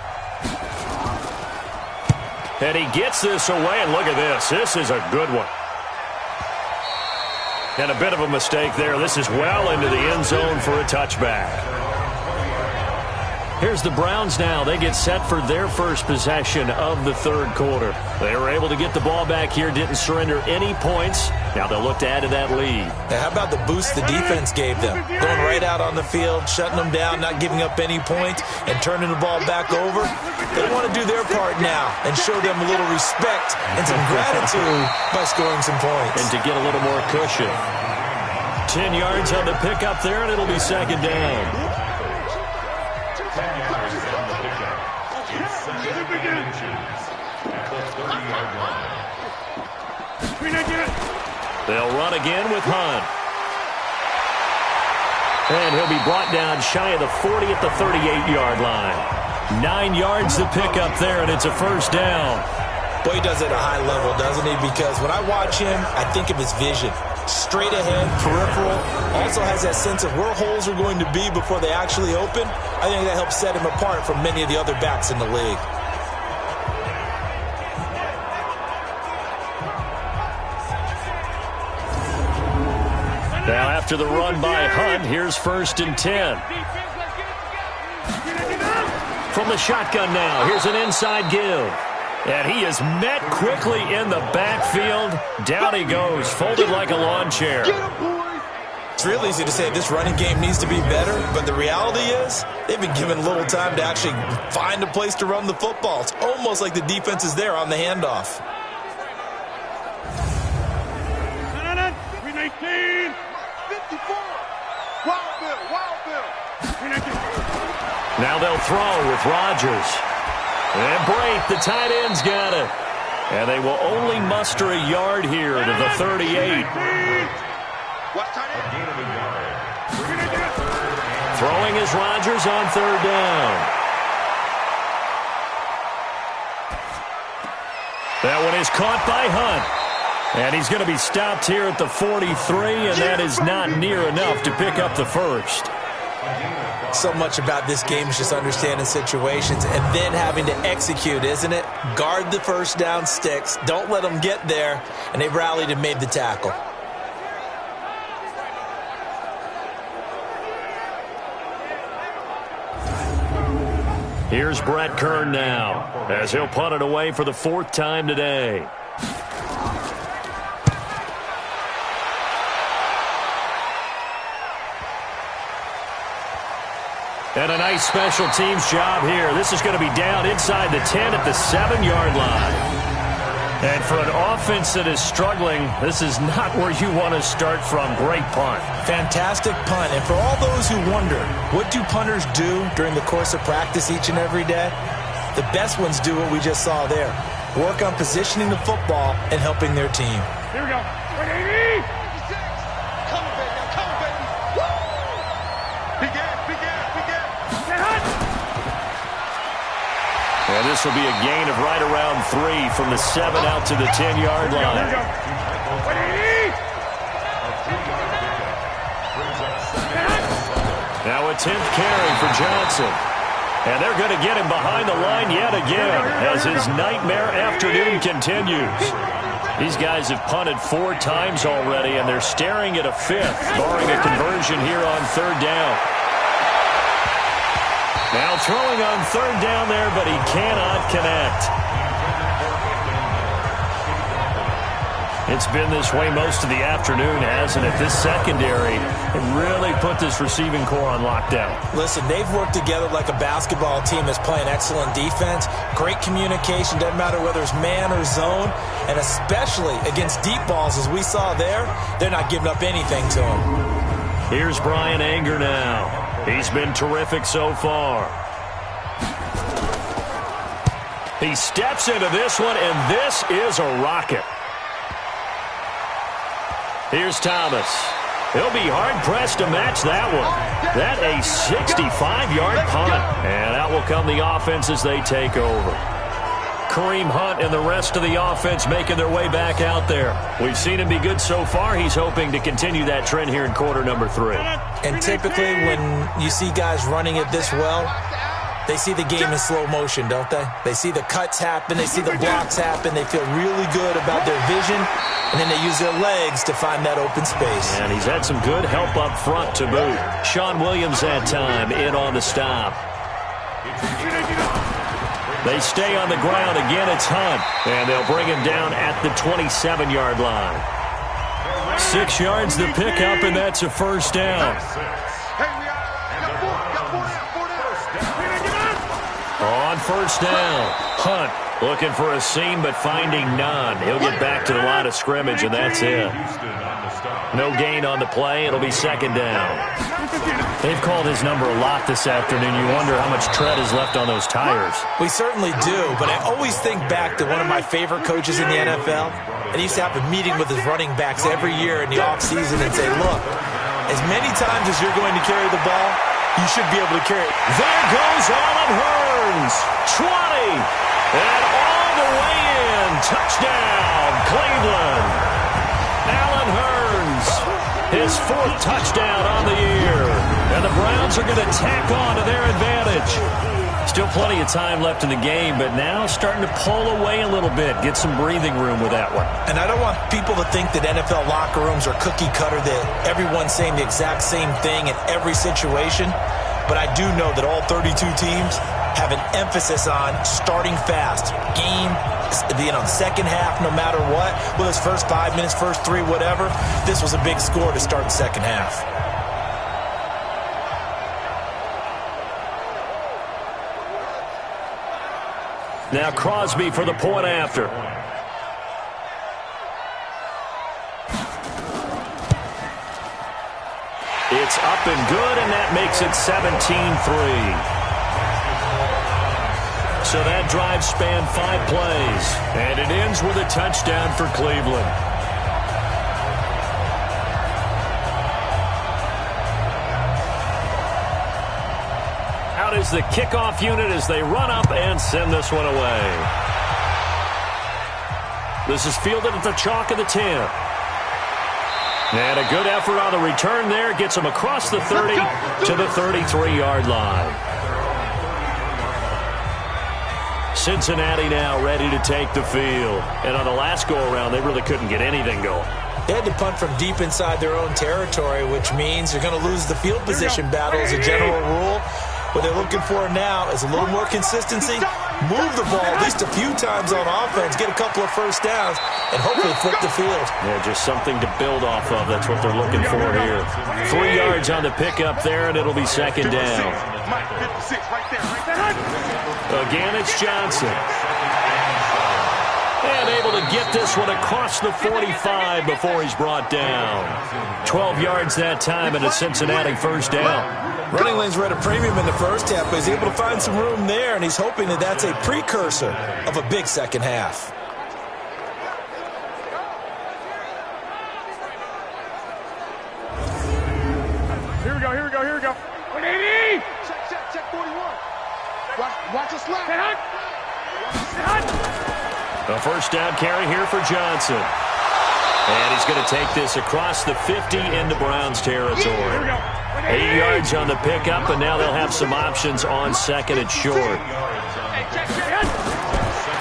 B: And he gets this away, and look at this. This is a good one. And a bit of a mistake there. This is well into the end zone for a touchback. Here's the Browns now. They get set for their first possession of the third quarter. They were able to get the ball back here, didn't surrender any points. Now they'll look to add to that lead.
C: Now, how about the boost the defense gave them? Going right out on the field, shutting them down, not giving up any points, and turning the ball back over. They want to do their part now and show them a little respect and some gratitude by scoring some points.
B: And to get a little more cushion. 10 yards on the pickup there, and it'll be second down. They'll run again with Hunt. And he'll be brought down shy of the 40 at the 38-yard line. 9 yards to pick up there, and it's a first down.
C: Boy, he does it at a high level, doesn't he? Because when I watch him, I think of his vision. Straight ahead, peripheral. Also has that sense of where holes are going to be before they actually open. I think that helps set him apart from many of the other backs in the league.
B: Now after the run by Hunt, here's 1st and 10. From the shotgun now, here's an inside give. And he is met quickly in the backfield. Down he goes, folded like a lawn chair.
C: It's real easy to say this running game needs to be better, but the reality is they've been given little time to actually find a place to run the football. It's almost like the defense is there on the handoff.
E: 319, 54, Wild Bill.
B: Now they'll throw with Rodgers. And Brate, the tight end's got it. And they will only muster a yard here to the 38. Throwing is Rodgers on 3rd down. That one is caught by Hunt. And he's going to be stopped here at the 43, and that is not near enough to pick up the first.
C: So much about this game is just understanding situations and then having to execute, isn't it? Guard the first down sticks. Don't let them get there. And they rallied and made the tackle.
B: Here's Brett Kern now as he'll punt it away for the 4th time today. And a nice special teams job here. This is going to be down inside the 10 at the 7-yard line. And for an offense that is struggling, this is not where you want to start from. Great punt.
C: Fantastic punt. And for all those who wonder, what do punters do during the course of practice each and every day? The best ones do what we just saw there. Work on positioning the football and helping their team.
E: Here we go. 180. Come on, baby. Come on, baby. Woo! Big ass.
B: And this will be a gain of right around 3 from the 7 out to the 10-yard line. Now a 10th carry for Johnson. And they're going to get him behind the line yet again as his nightmare afternoon continues. These guys have punted 4 times already, and they're staring at a 5th, barring a conversion here on 3rd down. Now throwing on 3rd down there, but he cannot connect. It's been this way most of the afternoon, hasn't it? This secondary really put this receiving core on lockdown.
C: Listen, they've worked together like a basketball team that's playing excellent defense. Great communication, doesn't matter whether it's man or zone. And especially against deep balls, as we saw there, they're not giving up anything to them.
B: Here's Brian Anger now. He's been terrific so far. He steps into this one, and this is a rocket. Here's Thomas. He'll be hard-pressed to match that one. That a 65-yard punt. And out will come the offense as they take over. Kareem Hunt and the rest of the offense making their way back out there. We've seen him be good so far. He's hoping to continue that trend here in quarter number 3.
C: And typically when you see guys running it this well, they see the game in slow motion, don't they? They see the cuts happen. They see the blocks happen. They feel really good about their vision. And then they use their legs to find that open space.
B: And he's had some good help up front to boot. Sean Williams that time in on the stop. They stay on the ground. Again, it's Hunt. And they'll bring him down at the 27-yard line. 6 yards the pickup, and that's a first down. On first down, Hunt looking for a seam but finding none. He'll get back to the line of scrimmage, and that's it. No gain on the play. It'll be second down. They've called his number a lot this afternoon. You wonder how much tread is left on those tires.
C: We certainly do, but I always think back to one of my favorite coaches in the NFL. And he used to have a meeting with his running backs every year in the offseason and say, look, as many times as you're going to carry the ball, you should be able to carry it.
B: There goes Allen Hurns. 20. And all the way in. Touchdown, Cleveland. Allen Hurns. His 4th touchdown on the year. And the Browns are going to tack on to their advantage. Still plenty of time left in the game, but now starting to pull away a little bit. Get some breathing room with that one.
C: And I don't want people to think that NFL locker rooms are cookie cutter, that everyone's saying the exact same thing in every situation. But I do know that all 32 teams have an emphasis on starting fast. Game, the second half, no matter what. Whether it's first 5 minutes, first 3, whatever. This was a big score to start the second half.
B: Now Crosby for the point after. It's up and good, and that makes it 17-3. So that drive spanned 5 plays, and it ends with a touchdown for Cleveland. Out is the kickoff unit as they run up and send this one away. This is fielded at the chalk of the 10. And a good effort on the return there. Gets him across the 30 to the 33-yard line. Cincinnati now ready to take the field. And on the last go-around, they really couldn't get anything going.
C: They had to punt from deep inside their own territory, which means you're going to lose the field position battle as a general rule. What they're looking for now is a little more consistency, move the ball at least a few times on offense, get a couple of first downs, and hopefully flip the field.
B: Yeah, just something to build off of. That's what they're looking for here. 3 yards on the pickup there, and it'll be second down. Again, it's Johnson. And able to get this one across the 45 before he's brought down. 12 yards that time, and a Cincinnati first down.
C: Running lanes were at a premium in the first half, but he's able to find some room there, and he's hoping that that's a precursor of a big second half.
E: Here we go. 180! Check 41. Watch us slap.
B: A first down carry here for Johnson. And he's going to take this across the 50 into Browns territory. 8 yards on the pickup, and now they'll have some options on second and short.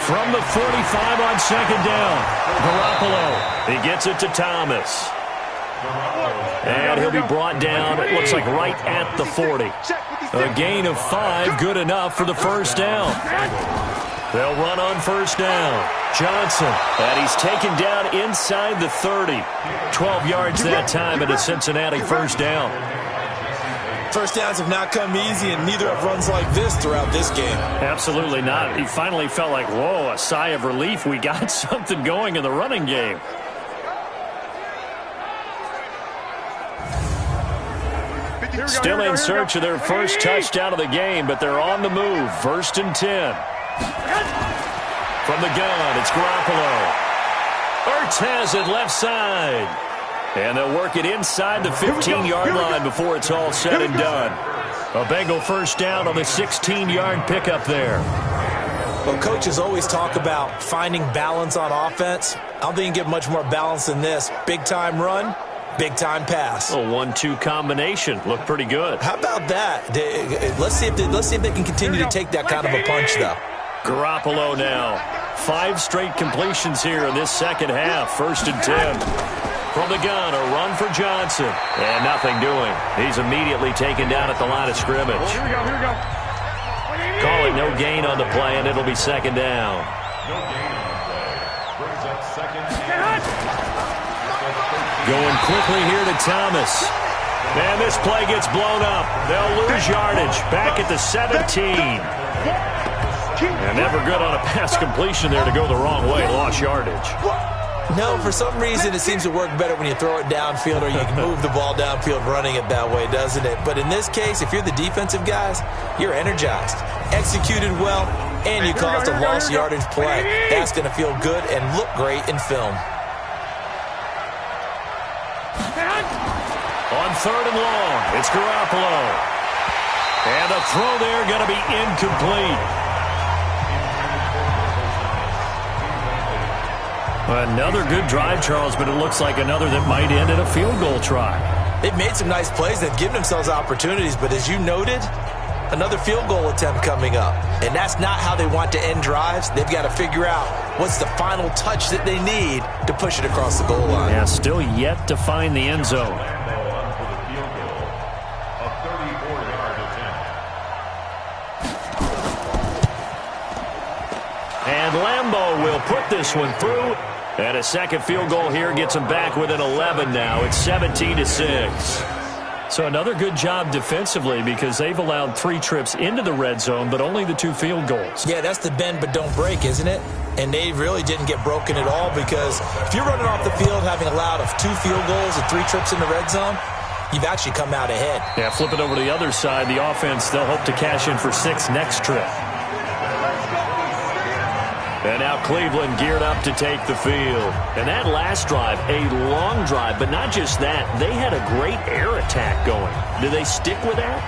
B: From the 45 on second down, Garoppolo. He gets it to Thomas. And he'll be brought down, it looks like right at the 40. A gain of 5, good enough for the first down. They'll run on first down. Johnson, and he's taken down inside the 30. 12 yards that time, and a Cincinnati first down.
C: First downs have not come easy, and neither have runs like this throughout this game.
B: Absolutely not. He finally felt like, whoa, a sigh of relief. We got something going in the running game. Still in search of their first touchdown of the game, but they're on the move. First and 10. From the gun, it's Garoppolo. Ertz has it left side. And they'll work it inside the 15-yard line before it's all said and done. A Bengal first down on the 16-yard pickup there.
C: Well, coaches always talk about finding balance on offense. I don't think you can get much more balance than this. Big-time run, big-time pass.
B: A 1-2 combination. Looked pretty good.
C: How about that? Let's see if they can continue to take that kind of a punch, though.
B: Garoppolo now. 5 straight completions here in this second half. First and 10. From the gun, a run for Johnson. And nothing doing. He's immediately taken down at the line of scrimmage.
E: Here we go.
B: Call it no gain on the play, and it'll be second down.
F: No gain on the play. Brings up second and...
B: Going quickly here to Thomas. And this play gets blown up. They'll lose yardage. Back at the 17. And never good on a pass completion there to go the wrong way. Lost yardage.
C: No, for some reason it seems to work better when you throw it downfield or you can move the ball downfield running it that way, doesn't it? But in this case, if you're the defensive guys, you're energized, executed well, and you caused a lost yardage play. That's going to feel good and look great in film.
B: On third and long, it's Garoppolo. And the throw there going to be incomplete. Another good drive, Charles, but it looks like another that might end in a field goal try.
C: They've made some nice plays. They've given themselves opportunities, but as you noted, another field goal attempt coming up. And that's not how they want to end drives. They've got to figure out what's the final touch that they need to push it across the goal line.
B: Yeah, still yet to find the end zone. And Lambeau will put this one through. And a second field goal here gets them back within 11 now. It's 17-6. So another good job defensively because they've allowed 3 trips into the red zone, but only the 2 field goals.
C: Yeah, that's the bend but don't break, isn't it? And they really didn't get broken at all because if you're running off the field having allowed 2 field goals and 3 trips in the red zone, you've actually come out ahead.
B: Yeah, flip it over to the other side. The offense, they'll hope to cash in for 6 next trip. And now Cleveland geared up to take the field. And that last drive, a long drive, but not just that. They had a great air attack going. Do they stick with that?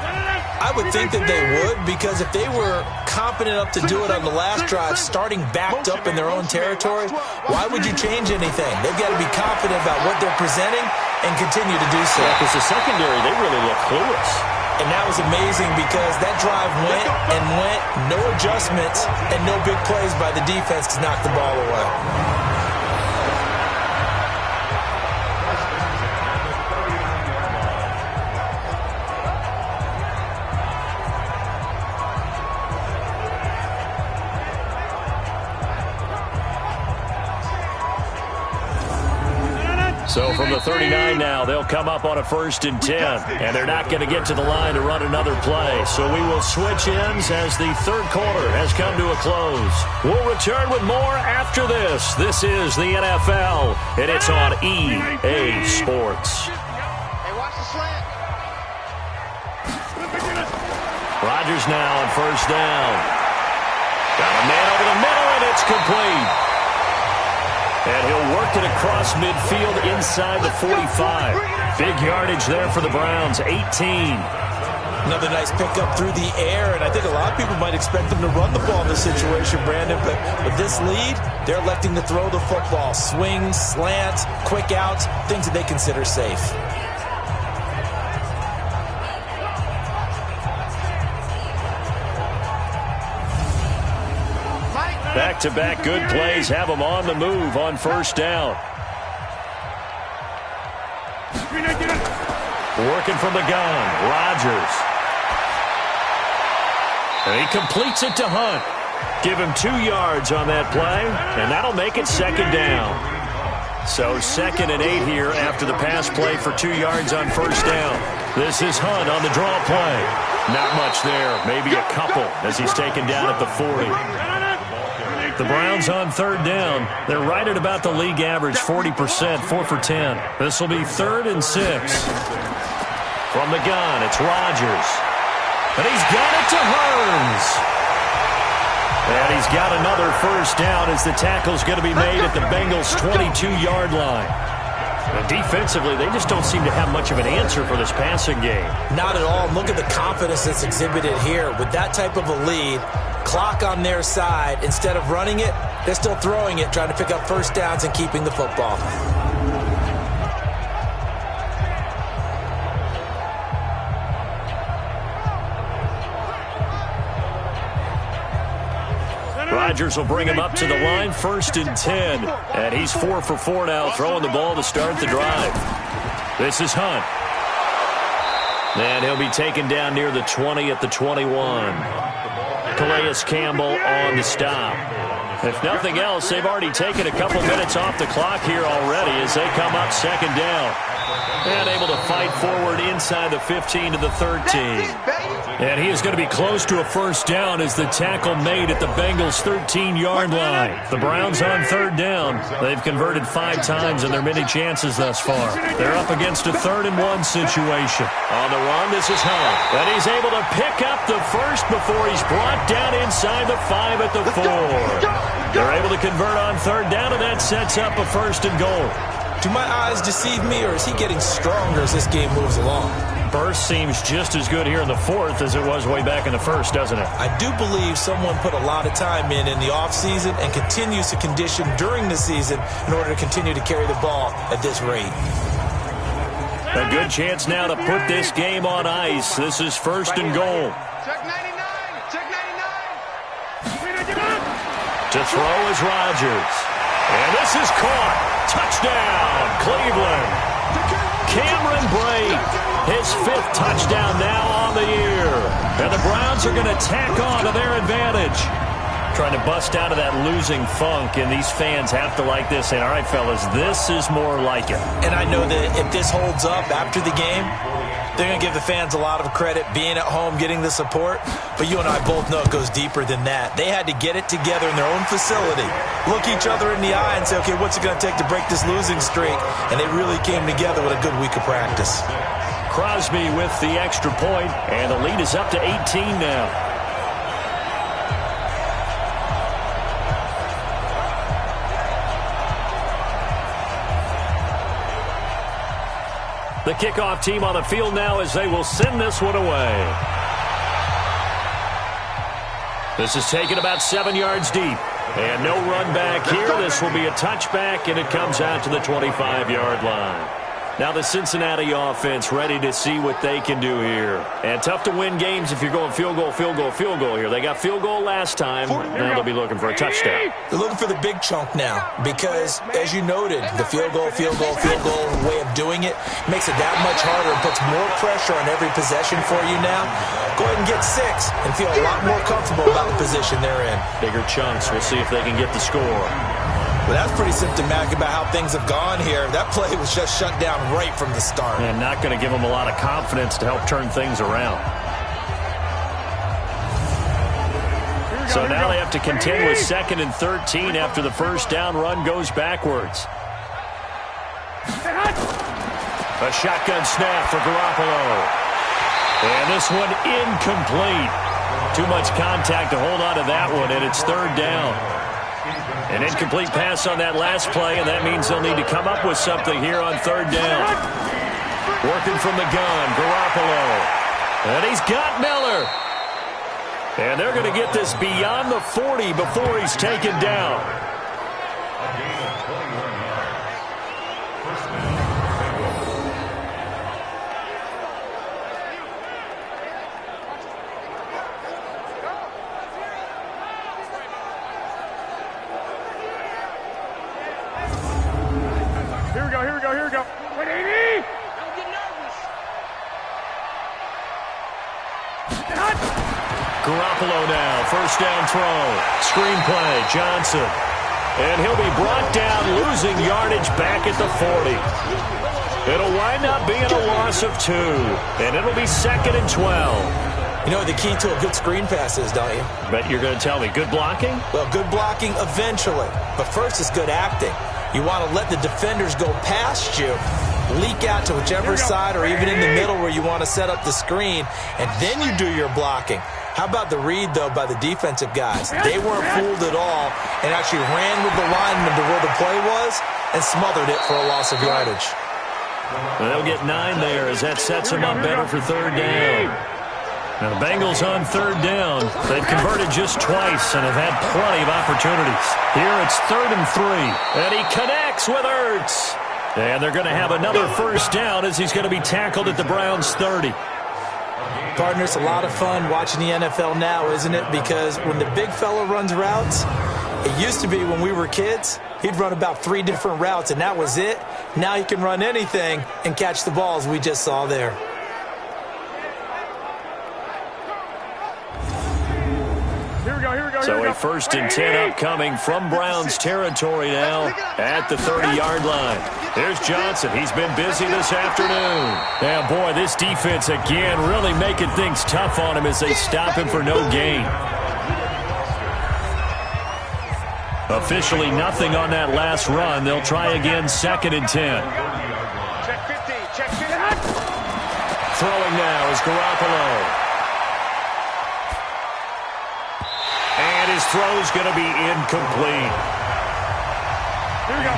C: I would think that they would because if they were confident enough to do it on the last drive, starting backed up in their own territory, why would you change anything? They've got to be confident about what they're presenting and continue to do so.
B: Yeah, because the secondary, they really look clueless.
C: And that was amazing because that drive went and went, no adjustments, and no big plays by the defense to knock the ball away.
B: So from the 39 now, they'll come up on a 1st and 10. And they're not going to get to the line to run another play. So we will switch ends as the third quarter has come to a close. We'll return with more after this. This is the NFL, and it's on EA Sports.
E: Hey, watch the slant.
B: Rodgers now on 1st down. Got a man over the middle, and it's complete. And he'll work it across midfield inside the 45. Big yardage there for the Browns, 18.
C: Another nice pickup through the air, and I think a lot of people might expect them to run the ball in this situation, Brandon, but with this lead, they're electing to throw the football. Swings, slants, quick outs, things that they consider safe.
B: Back-to-back good plays have them on the move on 1st down. Working from the gun, Rodgers. And he completes it to Hunt. Give him 2 yards on that play, and that'll make it 2nd down. So 2nd and 8 here after the pass play for 2 yards on 1st down. This is Hunt on the draw play. Not much there, maybe a couple as he's taken down at the 40. The Browns on 3rd down. They're right at about the league average, 40%, 4 for 10. This will be 3rd and 6. From the gun, it's Rodgers. And he's got it to Hearns. And he's got another 1st down as the tackle's going to be made at the Bengals' 22-yard line. And defensively, they just don't seem to have much of an answer for this passing game.
C: Not at all. Look at the confidence that's exhibited here. With that type of a lead, clock on their side, instead of running it, they're still throwing it, trying to pick up 1st downs and keeping the football.
B: Rodgers will bring him up to the line, 1st and 10. And he's 4 for 4 now, throwing the ball to start the drive. This is Hunt. And he'll be taken down near the 20 at the 21. Calais Campbell on the stop. If nothing else, they've already taken a couple minutes off the clock here already as they come up second down. And able to fight forward inside the 15 to the 13. And he is going to be close to a first down as the tackle made at the Bengals' 13-yard line. The Browns on third down. They've converted 5 times in their many chances thus far. They're up against a 3rd-and-1 situation. On the run, this is Hunt. And he's able to pick up the first before he's brought down inside the 5 at the 4. They're able to convert on third down, and that sets up a 1st and goal.
C: Do my eyes deceive me, or is he getting stronger as this game moves along?
B: Burst seems just as good here in the 4th as it was way back in the 1st, doesn't it?
C: I do believe someone put a lot of time in the offseason and continues to condition during the season in order to continue to carry the ball at this rate.
B: A good chance now to put this game on ice. This is 1st and goal.
E: Check 99. Check 99.
B: To throw is Rodgers. And this is caught. Touchdown, Cleveland. Cameron Brate, his 5th touchdown now on the year. And the Browns are going to tack on to their advantage. Trying to bust out of that losing funk, and these fans have to like this. And all right, fellas, this is more like it.
C: And I know that if this holds up after the game, they're going to give the fans a lot of credit being at home, getting the support. But you and I both know it goes deeper than that. They had to get it together in their own facility, look each other in the eye and say, okay, what's it going to take to break this losing streak? And they really came together with a good week of practice.
B: Crosby with the extra point, and the lead is up to 18 now. The kickoff team on the field now as they will send this one away. This is taken about 7 yards deep. And no run back here. This will be a touchback, and it comes out to the 25-yard line. Now the Cincinnati offense ready to see what they can do here. And tough to win games if you're going field goal, field goal, field goal here. They got field goal last time. Now they'll be looking for a touchdown.
C: They're looking for the big chunk now because, as you noted, the field goal way of doing it makes it that much harder and puts more pressure on every possession for you now. Go ahead and get 6 and feel a lot more comfortable about the position they're in.
B: Bigger chunks. We'll see if they can get the score.
C: But that's pretty symptomatic about how things have gone here. That play was just shut down right from the start.
B: And not going to give them a lot of confidence to help turn things around. So now they have to contend with 2nd and 13 after the first down run goes backwards. A shotgun snap for Garoppolo. And this one incomplete. Too much contact to hold on to that one, and it's 3rd down. An incomplete pass on that last play, and that means they'll need to come up with something here on 3rd down. Working from the gun, Garoppolo. And he's got Miller. And they're going to get this beyond the 40 before he's taken down.
E: Here we go. 180.
G: Don't get nervous.
B: Garoppolo now, first down throw. Screenplay, Johnson. And he'll be brought down, losing yardage back at the 40. It'll wind up being a loss of 2. And it'll be 2nd and 12.
C: You know what the key to a good screen pass is, don't you?
B: Bet you're going to tell me. Good blocking?
C: Well, good blocking eventually. But first is good acting. You want to let the defenders go past you, leak out to whichever side or even in the middle where you want to set up the screen, and then you do your blocking. How about the read, though, by the defensive guys? They weren't fooled at all and actually ran with the lineman to where the play was and smothered it for a loss of yardage.
B: Well, they'll get 9 there as that sets them up better for 3rd down. Now the Bengals on 3rd down. They've converted just twice and have had plenty of opportunities. Here it's 3rd and 3. And he connects with Ertz. And they're going to have another first down as he's going to be tackled at the Browns' 30.
C: Partner, it's a lot of fun watching the NFL now, isn't it? Because when the big fella runs routes, it used to be when we were kids, he'd run about 3 different routes, and that was it. Now he can run anything and catch the balls we just saw there.
B: So a 1st and 10 upcoming from Browns territory now at the 30-yard line. Here's Johnson. He's been busy this afternoon. Yeah, boy, this defense again really making things tough on him as they stop him for no gain. Officially nothing on that last run. They'll try again, 2nd and 10.
E: Check 50. Check 50.
B: Throwing now is Garoppolo. And his throw's going to be incomplete.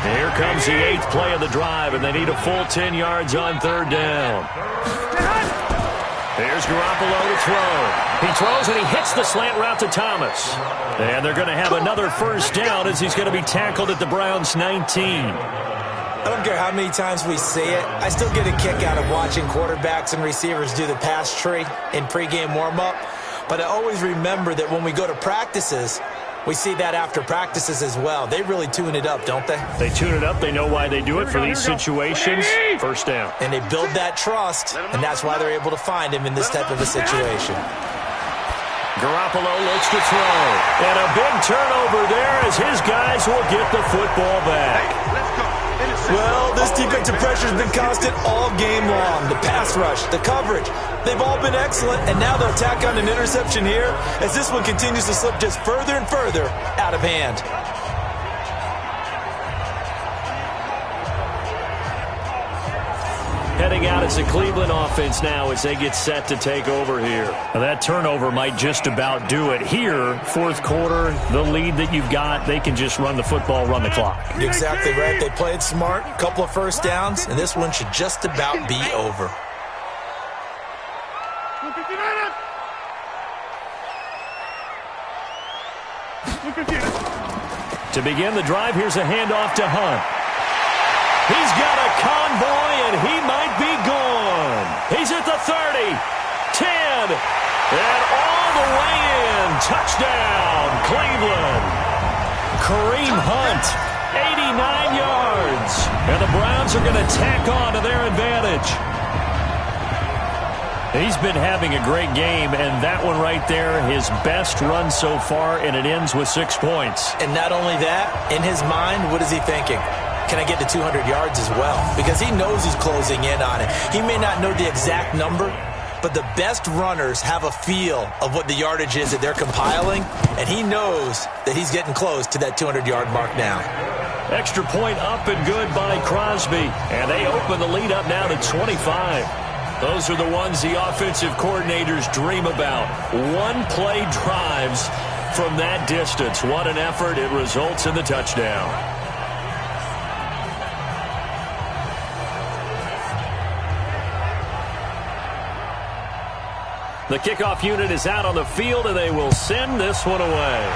B: Here comes the 8th play of the drive, and they need a full 10 yards on 3rd down. Here's Garoppolo to throw. He throws and he hits the slant route to Thomas. And they're going to have another 1st down as he's going to be tackled at the Browns' 19.
C: I don't care how many times we see it. I still get a kick out of watching quarterbacks and receivers do the pass tree in pregame warm-up. But I always remember that when we go to practices, we see that after practices as well. They really tune it up, don't they?
B: They tune it up. They know why they do it for these situations. 1st down.
C: And they build that trust, and that's why they're able to find him in this type of a situation.
B: Garoppolo looks to throw. And a big turnover there as his guys will get the football back.
C: Well, this defensive pressure has been constant all game long. The pass rush, the coverage, they've all been excellent, and now they'll tack on an interception here as this one continues to slip just further and further out of hand.
B: Heading out as the Cleveland offense now as they get set to take over here. Now that turnover might just about do it. Here, 4th quarter, the lead that you've got, they can just run the football, run the clock.
C: You're exactly right. They played smart, a couple of 1st downs, and this one should just about be over.
B: To begin the drive, here's a handoff to Hunt. He's got a convoy, and he might be gone. He's at the 30, 10, and all the way in. Touchdown, Cleveland. Kareem Hunt, 89 yards. And the Browns are going to tack on to their advantage. He's been having a great game, and that one right there, his best run so far, and it ends with 6 points.
C: And not only that, in his mind, what is he thinking? Can I get to 200 yards as well? Because he knows he's closing in on it. He may not know the exact number, but the best runners have a feel of what the yardage is that they're compiling, and he knows that he's getting close to that 200-yard mark now.
B: Extra point up and good by Crosby, and they open the lead up now to 25. Those are the ones the offensive coordinators dream about. One-play drives from that distance. What an effort. It results in the touchdown. The kickoff unit is out on the field, and they will send this one away.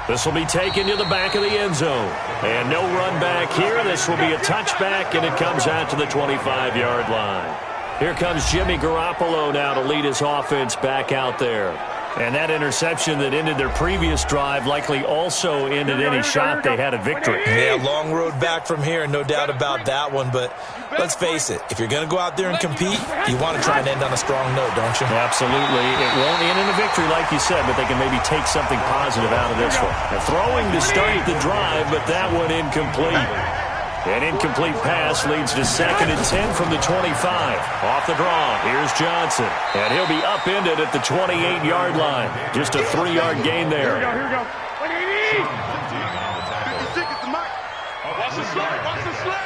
B: This will be taken to the back of the end zone. And no run back here. This will be a touchback, and it comes out to the 25-yard line. Here comes Jimmy Garoppolo now to lead his offense back out there. And that interception that ended their previous drive likely also ended any shot they had at victory.
C: Yeah, long road back from here, no doubt about that one. But let's face it, if you're going to go out there and compete, you want to try and end on a strong note, don't you?
B: Absolutely. It won't end in a victory like you said, but they can maybe take something positive out of this one. They're throwing to start the drive, but that one incomplete. An incomplete pass leads to 2nd and 10 from the 25. Off the draw, here's Johnson. And he'll be upended at the 28-yard line. Just a 3-yard gain there.
E: Here we go. 56 is the mark. Watch the slide. Watch the slide.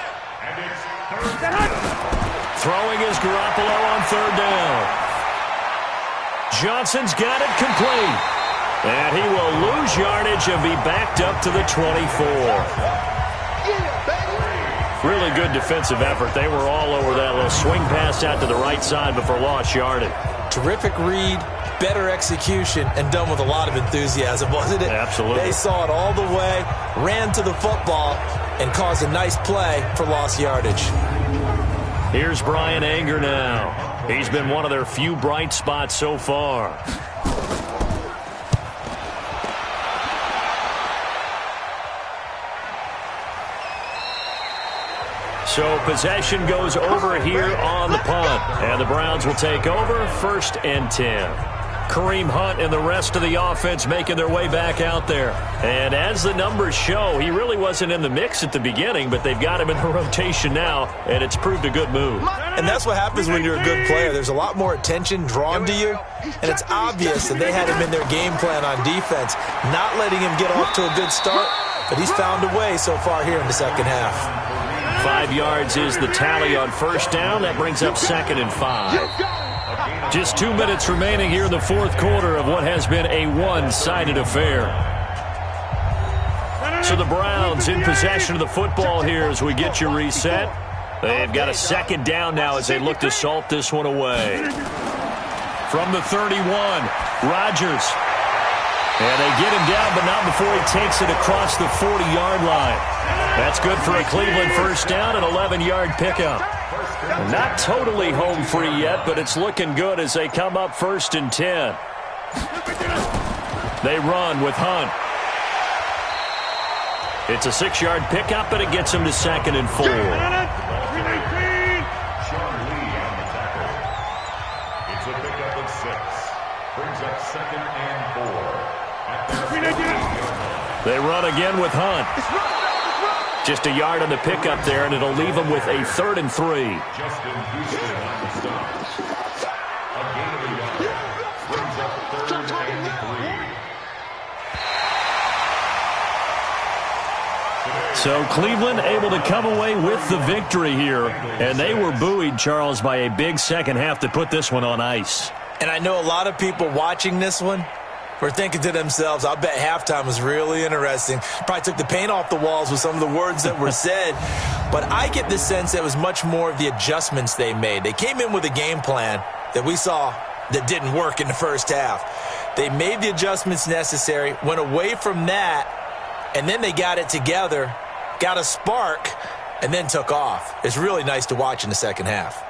B: Throwing is Garoppolo on 3rd down. Johnson's got it complete. And he will lose yardage and be backed up to the 24. Really good defensive effort. They were all over that little swing pass out to the right side before lost yardage.
C: Terrific read, better execution, and done with a lot of enthusiasm, wasn't it?
B: Absolutely.
C: They saw it all the way, ran to the football, and caused a nice play for lost yardage.
B: Here's Brian Anger now. He's been one of their few bright spots so far. So possession goes over here on the punt. And the Browns will take over 1st and 10. Kareem Hunt and the rest of the offense making their way back out there. And as the numbers show, he really wasn't in the mix at the beginning, but they've got him in the rotation now, and it's proved a good move.
C: And that's what happens when you're a good player. There's a lot more attention drawn to you, and it's obvious that they had him in their game plan on defense, not letting him get off to a good start, but he's found a way so far here in the second half.
B: 5 yards is the tally on first down. That brings up 2nd and 5. Just 2 minutes remaining here in the fourth quarter of what has been a one-sided affair. So the Browns in possession of the football here as we get you reset. They've got a 2nd down now as they look to salt this one away. From the 31, Rodgers. And they get him down, but not before he takes it across the 40-yard line. That's good for a Cleveland first down, an 11-yard pickup. Not totally home free yet, but it's looking good as they come up 1st and 10. They run with Hunt. It's a 6-yard pickup, and it gets him to 2nd and 4.
F: Sean Lee on the tackle. It's a pickup of 6. Brings up 2nd and 4.
B: They run again with Hunt. Just a yard on the pickup there, and it'll leave them with a 3rd and 3.
F: Justin Houston on the stop. A gain of a yard. Brings up 3rd and 3.
B: So Cleveland able to come away with the victory here, and they were buoyed, Charles, by a big second half to put this one on ice.
C: And I know a lot of people watching this one were thinking to themselves, I'll bet halftime was really interesting. Probably took the paint off the walls with some of the words that were said. But I get the sense that it was much more of the adjustments they made. They came in with a game plan that we saw that didn't work in the first half. They made the adjustments necessary, went away from that, and then they got it together, got a spark, and then took off. It's really nice to watch in the second half.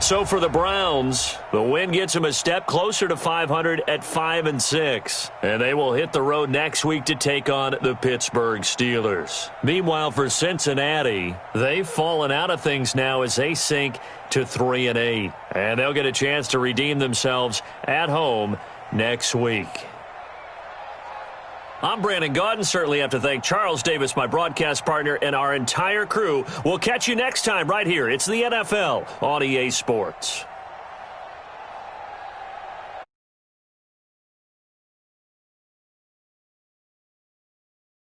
B: So for the Browns, the win gets them a step closer to 500 at 5-6. And they will hit the road next week to take on the Pittsburgh Steelers. Meanwhile, for Cincinnati, they've fallen out of things now as they sink to 3-8. And they'll get a chance to redeem themselves at home next week. I'm Brandon Gaudin. Certainly have to thank Charles Davis, my broadcast partner, and our entire crew. We'll catch you next time right here. It's the NFL on EA Sports.